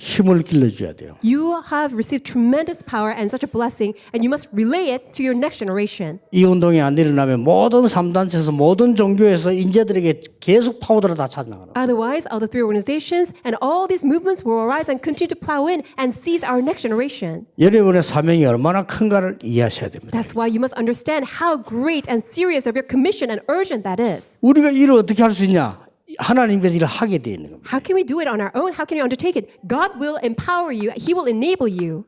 A: 힘을 길러줘야 돼요.
B: You have received tremendous power and such a blessing, and you must relay it to your next generation.
A: 이 운동이 안 일어나면 모든 3단체에서 모든 종교에서 인재들에게 계속 파고들어 다 찾아나가는 거예요.
B: Otherwise, all the three organizations and all these movements will arise and continue to plow in and seize our next generation.
A: 여러분의 사명이 얼마나 큰가를 이해하셔야 됩니다.
B: That's why you must understand how great and serious of your commission and urgent that is.
A: 우리가 일을 어떻게 할 수 있냐? 하나님께서 일을 하게 되어 있는 겁니다.
B: How can we do it on our own? How can you undertake it? God will empower you. He will enable you.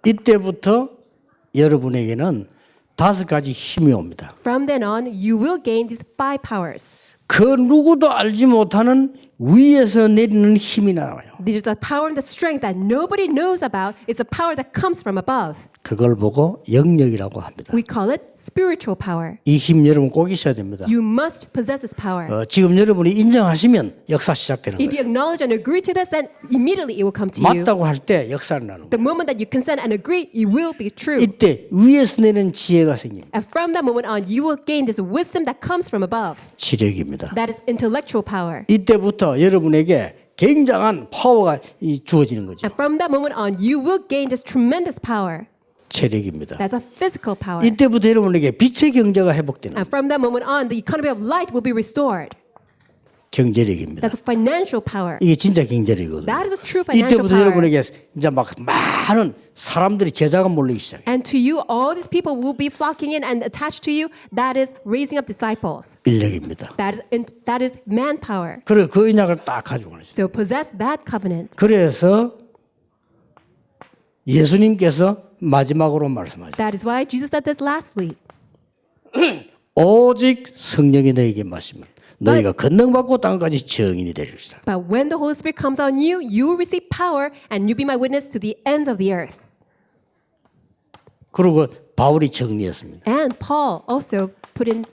A: 이때부터 여러분에게는 5가지 힘이 옵니다.
B: From then on, you will gain these 5 powers.
A: 그 누구도 알지 못하는 위에서 내리는 힘이 나와요.
B: There's a power and the strength that nobody knows about. It's a power that comes from above.
A: 그걸 보고 영역이라고 합니다.
B: We call it spiritual power.
A: 이 힘 여러분 꼭 있어야 됩니다.
B: You must possess this power.
A: 지금 여러분이 인정하시면 역사 시작되는
B: If you
A: 거예요.
B: acknowledge and agree to this, then immediately it will come to you.
A: 맞다고 할 때 역사는 나는
B: The
A: 거예요.
B: moment that you consent and agree, it will be true.
A: 이때 위에서 내리는 지혜가 생깁니다.
B: And from that moment on, you will gain this wisdom that comes from above.
A: 지력입니다.
B: That is intellectual power.
A: 이때부터 여러분에게 굉장한 파워가 주어지는 거죠.
B: And from that moment on, you will gain this tremendous power.
A: 체력입니다.
B: That's a physical power.
A: 이때부터 여러분에게 빛의 경제가 회복되는
B: And from that moment on, the economy of light will be restored.
A: 경제력입니다.
B: That's a financial power.
A: 이게 진짜 경제력이거든요.
B: That is a true financial
A: 이때부터
B: power.
A: 여러분에게 이제 막 많은 사람들이 제자가 몰리기 시작해요.
B: And to you, all these people will be flocking in and attached to you. That is raising up disciples.
A: 인력입니다.
B: That is manpower.
A: 그래 그 언약을 딱 가지고 가는 거죠.
B: So possess that covenant.
A: 그래서 예수님께서 마지막으로 말씀하죠.
B: That is why Jesus said this lastly.
A: 오직 성령이 너에게 마시면 너희가 권능받고 땅까지 증인이 될 것이다.
B: But when the Holy Spirit comes on you, you will receive power and you be my witness to the ends of the earth.
A: 그리고 바울이 정리했습니다.
B: And Paul also put in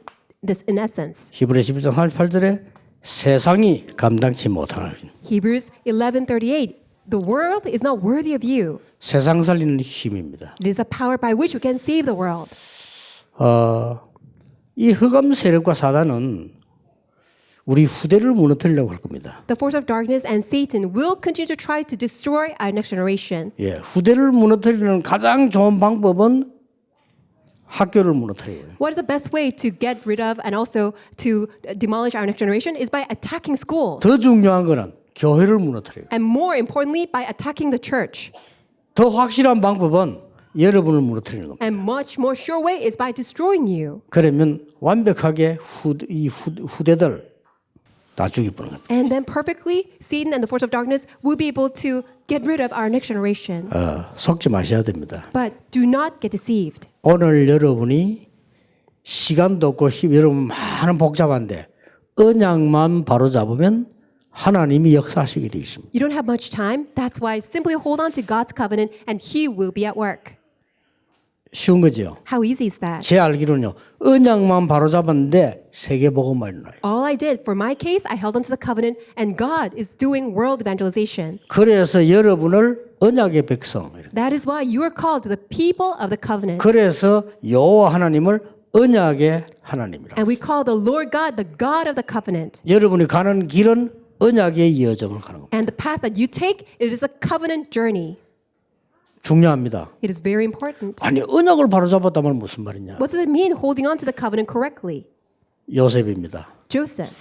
B: this in essence.
A: 히브리 11장 38절에 세상이 감당치 못하는
B: Hebrews 11:38. The world is not worthy of you.
A: 세상 살리는 힘입니다.
B: It is a power by which we can save the world.
A: 이 흑암 세력과 사단은 우리 후대를 무너뜨리려고 할 겁니다.
B: The force of darkness and Satan will continue to try to destroy our next generation.
A: 예, 후대를 무너뜨리는 가장 좋은 방법은 학교를 무너뜨려요.
B: What is the best way to get rid of and also to demolish our next generation is by attacking schools.
A: 더 중요한 거는 교회를 무너뜨려요.
B: And more importantly, by attacking the church.
A: 더 확실한 방법은 여러분을 무너뜨리는 겁니다.
B: And much more sure way is by destroying you.
A: 그러면 완벽하게 후대들 다 죽여버리는 겁니다.
B: And then perfectly, Satan and the force of darkness will be able to get rid of our next generation.
A: 속지 마셔야 됩니다.
B: But do not get deceived.
A: 오늘 여러분이 시간도 없고 여러분 많은 복잡한데 언약만 바로 잡으면 하나님이 역사하시게 되어 있습니다.
B: You don't have much time. That's why simply hold on to God's covenant and He will be at work.
A: 쉬운 거죠.
B: How easy is that?
A: 제 알기로는요. 언약만 바로 잡았는데 세계복음만 일어나요.
B: All I did for my case, I held on to the covenant, and God is doing world evangelization.
A: 그래서 여러분을 언약의 백성.
B: That is why you are called the people of the covenant.
A: 그래서 여호와 하나님을 언약의 하나님이라.
B: And we call the Lord God the God of the covenant.
A: 여러분이 가는 길은 언약의 여정을 가는 겁니다.
B: And the path that you take, it is a covenant journey.
A: 중요합니다.
B: It is very important.
A: 아니 언약을 바로 잡았다면 무슨 말이냐?
B: What does it mean holding on to the covenant correctly?
A: 요셉입니다.
B: Joseph.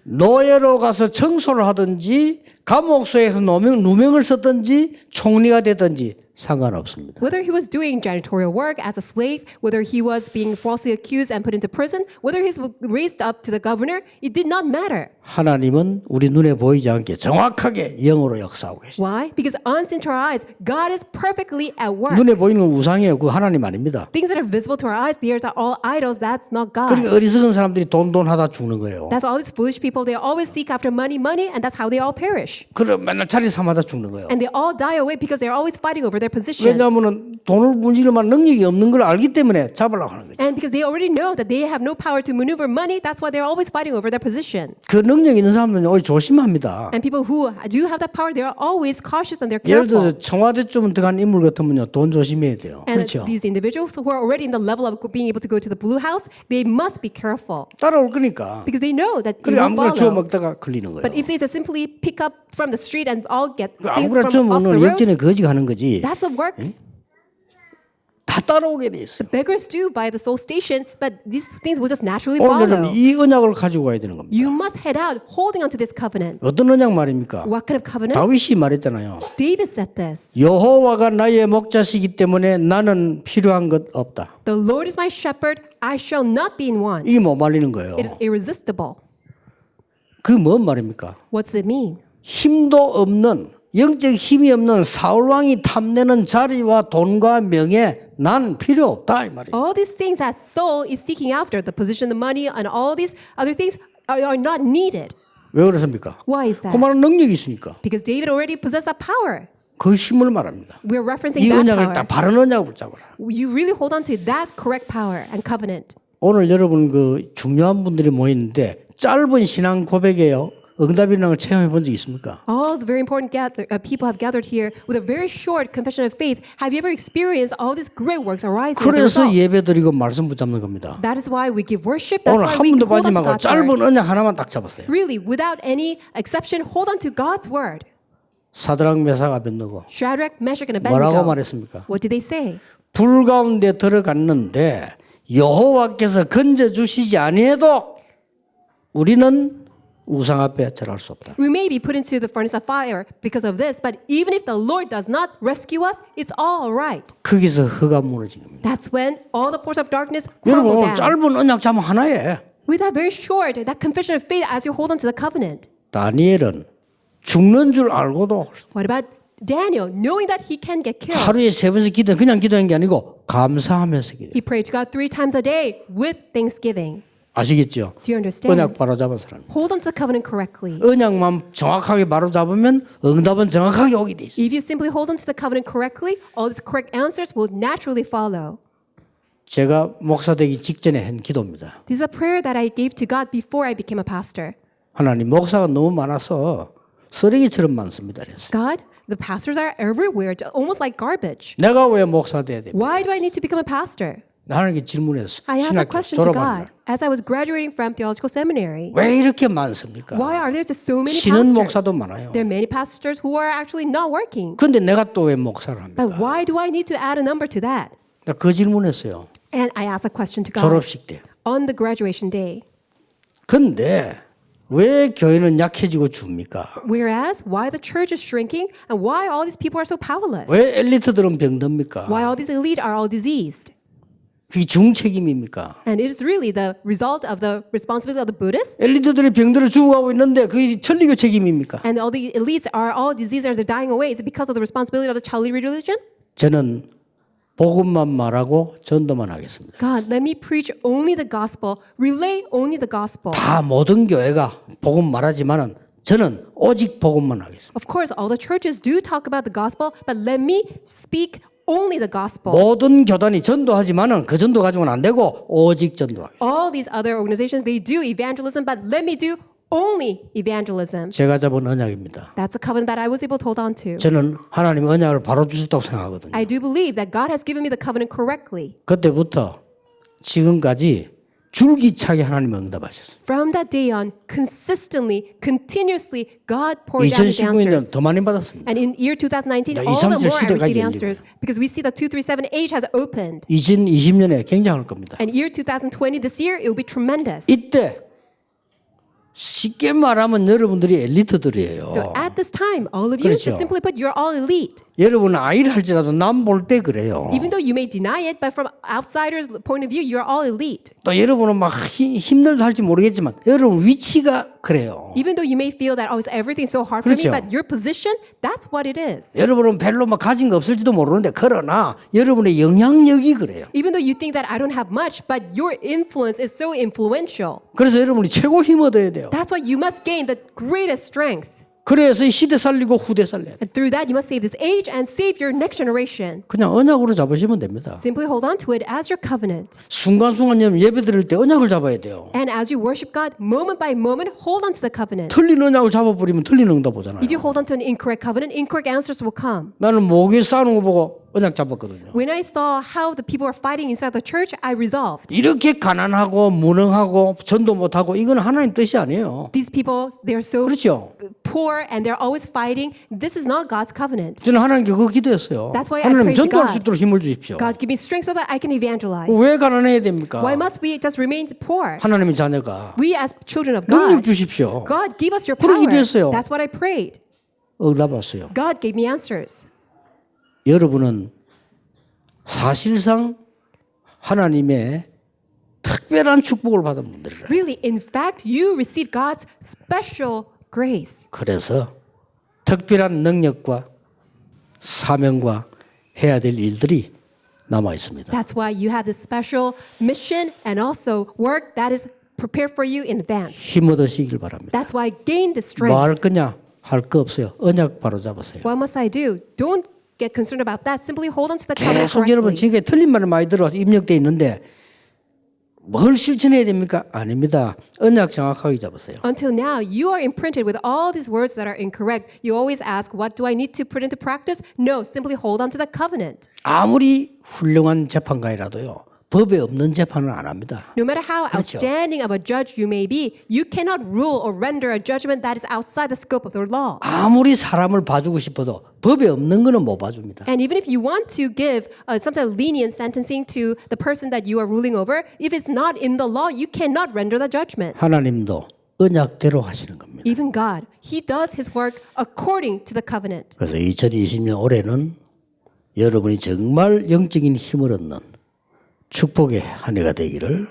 A: 노예로 가서 청소를 하든지 감옥소에서 누명을 썼든지 총리가 되든지 상관없습니다.
B: Whether he was doing janitorial work as a slave, whether he was being falsely accused and put into prison, whether he was raised up to the governor, it did not matter.
A: 하나님은 우리 눈에 보이지 않게 정확하게 영으로 역사하고 계십니다.
B: Why? Because unseen to our eyes, God is perfectly at work.
A: 눈에 보이는 건 우상이에요. 그 하나님 아닙니다.
B: Things that are visible to our eyes, these are all idols. That's not God.
A: 그러니까 어리석은 사람들이 돈 하다 죽는 거예요.
B: That's all these foolish people. They always seek after money, and that's how they all perish.
A: 그럼 맨날 자리 삼아다 죽는 거예요.
B: And they all die away because they're always fighting over their position.
A: 왜냐하면 돈을 문지를 만 능력이 없는 걸 알기 때문에 잡으려고 하는 거죠.
B: And because they already know that they have no power to maneuver money, that's why they're always fighting over their position.
A: 그 능력 있는 사람들은 오히려 조심합니다.
B: And people who do have that power, they're always cautious and they're
A: 예를
B: careful.
A: 들어서 청와대쯤 들어간 인물 같으면요 돈 조심해야 돼요.
B: And
A: 그렇죠?
B: these individuals who are already in the level of being able to go to the blue house, they must be careful
A: 따라올 거니까.
B: because they know that it
A: 그래
B: will
A: 아무거나 주워
B: follow.
A: 먹다가 걸리는 거예요.
B: But if they just simply pick up from the street and all get
A: 그
B: things
A: 아무거나 주워
B: from off the
A: 먹는
B: road,
A: 역전의 거지가 하는 거지.
B: that's the work
A: 다 따라오게 돼 있어요.
B: beggars do by the soul station, but these things will just naturally
A: 오늘은
B: follow.
A: 이 언약을 가지고 가야 되는 겁니다.
B: You must head out holding onto this covenant.
A: 어떤 언약 말입니까?
B: What kind of covenant?
A: 다윗이 말했잖아요.
B: David said this.
A: 여호와가 나의 목자시기 때문에 나는 필요한 것 없다.
B: The Lord is my shepherd, I shall not be in want.
A: 이게 못 말리는 거예요.
B: It is irresistible.
A: 그 뭔 말입니까?
B: What does it mean?
A: 힘도 없는 영적 힘이 없는 사울 왕이 탐내는 자리와 돈과 명예 난 필요 없다 이 말이에요.
B: All these things that Saul is seeking after, the position, the money, and all these other things are not needed.
A: 왜 그렇습니까?
B: Why is
A: 그
B: that?
A: 말은 능력이 있으니까
B: Because David already possessed that power.
A: 그 힘을 말합니다.
B: We're referencing
A: 이
B: that
A: 언약을
B: power.
A: 딱 바른 언약을 잡아라.
B: You really hold on to that correct power and covenant.
A: 오늘 여러분 그 중요한 분들이 모이는데 짧은 신앙 고백이에요. 응답이라는 걸 체험해 본 적 있습니까?
B: All the very important people have gathered here with a very short confession of faith. Have you ever experienced all these great works arising as a
A: 그래서
B: result?
A: 예배 드리고 말씀 붙잡는 겁니다.
B: That is why we give worship. That's
A: 오늘
B: why
A: 한
B: we
A: 번도
B: hold
A: 빠지지
B: on to
A: 말고
B: God's
A: 짧은
B: word.
A: 언약 하나만 딱 잡았어요.
B: Really, without any exception, hold on to God's word.
A: 사드락 메삭 아벳느고
B: Shadrach, Meshach, and
A: 뭐라고
B: Abednego.
A: 말했습니까?
B: What did they say?
A: 불 가운데 들어갔는데 여호와께서 건져 주시지 아니해도 우리는 우상 앞에 절할 수 없다.
B: We may be put into the furnace of fire because of this, but even if the Lord does not rescue us, it's all right.
A: 거기서 허가 무너진 겁니다.
B: That's when all the force of darkness
A: 여러분
B: crumble
A: 오늘
B: down.
A: 짧은 언약 잡으면 하나에
B: With that very short, that confession of faith as you hold on to the covenant.
A: 다니엘은 죽는 줄 알고도
B: What about Daniel, knowing that he can get killed?
A: 하루에 3번씩 기도 그냥 기도한 게 아니고 감사하면서 기도.
B: He prayed to God 3 times a day with thanksgiving.
A: 아시겠죠?
B: Do you understand?
A: 언약 바로 잡은 사람.
B: Hold on to the covenant correctly.
A: 언약만 정확하게 바로 잡으면 응답은 정확하게 오게 돼 있어요.
B: If you simply hold on to the covenant correctly, all these correct answers will naturally follow.
A: 제가 목사 되기 직전에 한 기도입니다.
B: This is a prayer that I gave to God before I became a pastor.
A: 하나님 목사가 너무 많아서 쓰레기처럼 많습니다. 그래서
B: God, the pastors are everywhere, almost like garbage.
A: 내가 왜 목사 돼야 됩니까?
B: Why do I need to become a pastor?
A: 하나님께 질문했어.
B: I asked a
A: 신학교
B: question to
A: 졸업한
B: God
A: 날.
B: as I was graduating from theological seminary.
A: 왜 이렇게 많습니까?
B: Why are there just so many
A: 쉬는
B: pastors?
A: 목사도 많아요.
B: There are many pastors who are actually not working.
A: 근데 내가 또 왜 목사를 합니까?
B: But why do I need to add a number to that?
A: 나 그 질문했어요.
B: And I asked a question to God
A: 졸업식 때.
B: on the graduation day.
A: 근데 왜 교회는 약해지고 줍니까?
B: Whereas, why the church is shrinking and why all these people are so powerless?
A: 왜 엘리트들은 병듭니까?
B: Why all these elite are all diseased?
A: 그게 중책임입니까?
B: And it is really the result of the responsibility of the Buddhists.
A: 엘리트들이 병들어 죽어가고 있는데 그게 천리교 책임입니까?
B: And all the elites are all diseased or they're dying away. Is it because of the responsibility of the Chaldean religion?
A: 저는 복음만 말하고 전도만 하겠습니다.
B: God, let me preach only the gospel, relay only the gospel.
A: 다 모든 교회가 복음 말하지만은 저는 오직 복음만 하겠습니다.
B: Of course, all the churches do talk about the gospel, but let me speak only the gospel.
A: 모든 교단이 전도하지만은 그 전도 가지고는 안 되고 오직 전도하겠습니다.
B: All these other organizations, they do evangelism, but let me do only evangelism.
A: 제가 잡은 언약입니다.
B: That's a covenant that I was able to hold on to.
A: 저는 하나님의 언약을 바로 주셨다고 생각하거든요.
B: I do believe that God has given me the covenant correctly.
A: 그때부터 지금까지 줄기차게 하나님이 응답하셨어요.
B: From that day on, consistently, continuously, God poured down His
A: 2019년
B: answers.
A: 더 많이 받았습니다.
B: And in year 2019,
A: 야,
B: all the
A: 237
B: more I
A: 시대가
B: received
A: 열리고요.
B: answers because we see the 237 age has opened.
A: 2020년에 굉장할 겁니다.
B: And year 2020, this year, it will be tremendous.
A: 이때 쉽게 말하면 여러분들이 엘리트들이에요.
B: So at this time, all of you,
A: 그렇죠.
B: just simply put, you're all elite.
A: 여러분은 아이를 할지라도 남 볼 때 그래요.
B: Even though you may deny it, but from outsiders' point of view, you're all elite.
A: 또 여러분은 막 힘들다 할지 모르겠지만 여러분 위치가 그래요.
B: Even though you may feel that, oh, everything's so hard for me,
A: 그렇죠.
B: but your position, that's what it is.
A: 여러분은 별로 막 가진 거 없을지도 모르는데 그러나 여러분의 영향력이 그래요.
B: Even though you think that I don't have much, but your influence is so influential.
A: 그래서 여러분이 최고 힘 얻어야 돼요.
B: That's why you must gain the greatest strength.
A: 그래서 이 시대 살리고 후대 살려야 돼요.
B: And through that, you must save this age and save your next generation.
A: 그냥 언약으로 잡으시면 됩니다.
B: Simply hold on to it as your covenant.
A: 순간순간 여러분 예배 드릴 때 언약을 잡아야 돼요.
B: And as you worship God, moment by moment, hold on to the covenant.
A: 틀린 언약을 잡아버리면 틀린 응답 오잖아요.
B: If you hold on to an incorrect covenant, incorrect answers will come.
A: 나는 목에 싸우는 거 보고 언약 잡았거든요.
B: When I saw how the people are fighting inside the church, I resolved.
A: 이렇게 가난하고 무능하고 전도 못하고 이건 하나님 뜻이 아니에요.
B: These people, they're so
A: 그렇죠.
B: poor and they're always fighting. This is not God's covenant.
A: 저는 하나님께 그거 기도했어요.
B: That's why I
A: 하나님
B: prayed to
A: 전도할
B: God.
A: 수 있도록 힘을 주십시오.
B: God, give me strength so that I can evangelize.
A: 왜 가난해야 됩니까?
B: Why must we just remain poor?
A: 하나님의 자녀가
B: We as children of
A: 능력
B: God,
A: 주십시오.
B: God, give us your
A: 그러게
B: power.
A: 기도했어요.
B: That's what I prayed.
A: 응답 왔어요.
B: God gave me answers.
A: 여러분은 사실상 하나님의 특별한 축복을 받은 분들이라.
B: Really, in fact, you received God's special grace.
A: 그래서 특별한 능력과 사명과 해야 될 일들이 남아 있습니다.
B: That's why you have this special mission and also work that is prepared for you in advance.
A: 힘 얻으시길 바랍니다.
B: That's why gain the
A: 뭐 할
B: strength.
A: 거냐? 할 거 없어요. 언약 바로 잡으세요.
B: What must I do? Don't get concerned about that. Simply hold on to the covenant
A: 계속 여러분
B: correctly.
A: 지금까지 틀린 말을 많이 들어와서 입력돼 있는데 뭘 실천해야 됩니까? 아닙니다. 언약 정확하게 잡으세요.
B: Until now, you are imprinted with all these words that are incorrect. You always ask, what do I need to put into practice? No, simply hold on to the covenant.
A: 아무리 훌륭한 재판관이라도요. 법에 없는 재판은 안 합니다.
B: No matter how
A: 그렇죠.
B: outstanding of a judge you may be, you cannot rule or render a judgment that is outside the scope of the law.
A: 아무리 사람을 봐주고 싶어도 법에 없는 거는 못 봐줍니다.
B: And even if you want to give some sort of lenient sentencing to the person that you are ruling over, if it's not in the law, you cannot render the judgment.
A: 하나님도 언약대로 하시는 겁니다.
B: Even God, He does His work according to the covenant.
A: 그래서 2020년 올해는 여러분이 정말 영적인 힘을 얻는 축복의 한 해가 되기를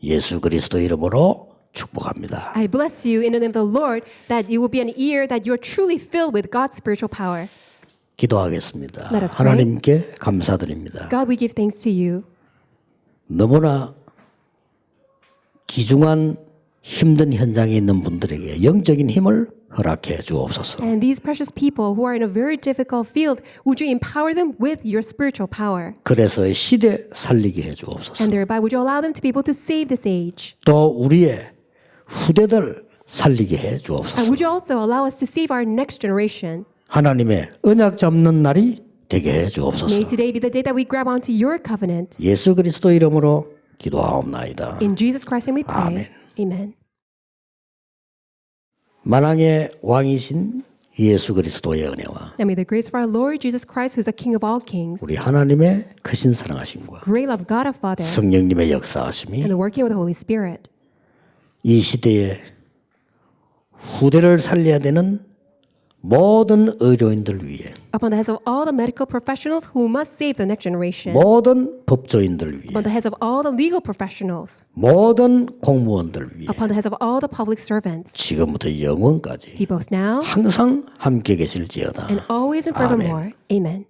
A: 예수 그리스도 이름으로 축복합니다.
B: I bless you in the name of the Lord that it will be an year that you are truly filled with God's spiritual power.
A: 기도하겠습니다.
B: Let us pray.
A: 하나님께 감사드립니다.
B: God, we give thanks to you.
A: 너무나 귀중한 힘든 현장에 있는 분들에게 영적인 힘을 허락해 주옵소서.
B: And these precious people who are in a very difficult field, would you empower them with your spiritual power?
A: 그래서 시대 살리게 해 주옵소서.
B: And thereby would you allow them to be able to save this age?
A: 또 우리의 후대들 살리게 해
B: And
A: 주옵소서.
B: would you also allow us to save our next generation?
A: 하나님의 언약 잡는 날이 되게 해 주옵소서.
B: May today be the day that we grab onto your covenant.
A: 예수 그리스도 이름으로 기도하옵나이다.
B: In Jesus Christ's name we pray.
A: 아멘.
B: Amen.
A: 만왕의 왕이신 예수 그리스도의 은혜와
B: Now may the grace of our Lord Jesus Christ, who is the King of all kings,
A: 우리 하나님의 크신 사랑하심과
B: great love of God our Father,
A: 성령님의 역사하심이
B: and the working of the Holy Spirit
A: 이 시대에 후대를 살려야 되는 모든 의료인들 위해,
B: upon the heads of all the medical professionals who must save the next generation,
A: 모든 법조인들 위해,
B: upon the heads of all the legal professionals,
A: 모든 공무원들 위해,
B: upon the heads of all the public servants,
A: 지금부터 영원까지
B: he both now
A: 항상 함께 계실지어다.
B: and always and forevermore. Amen.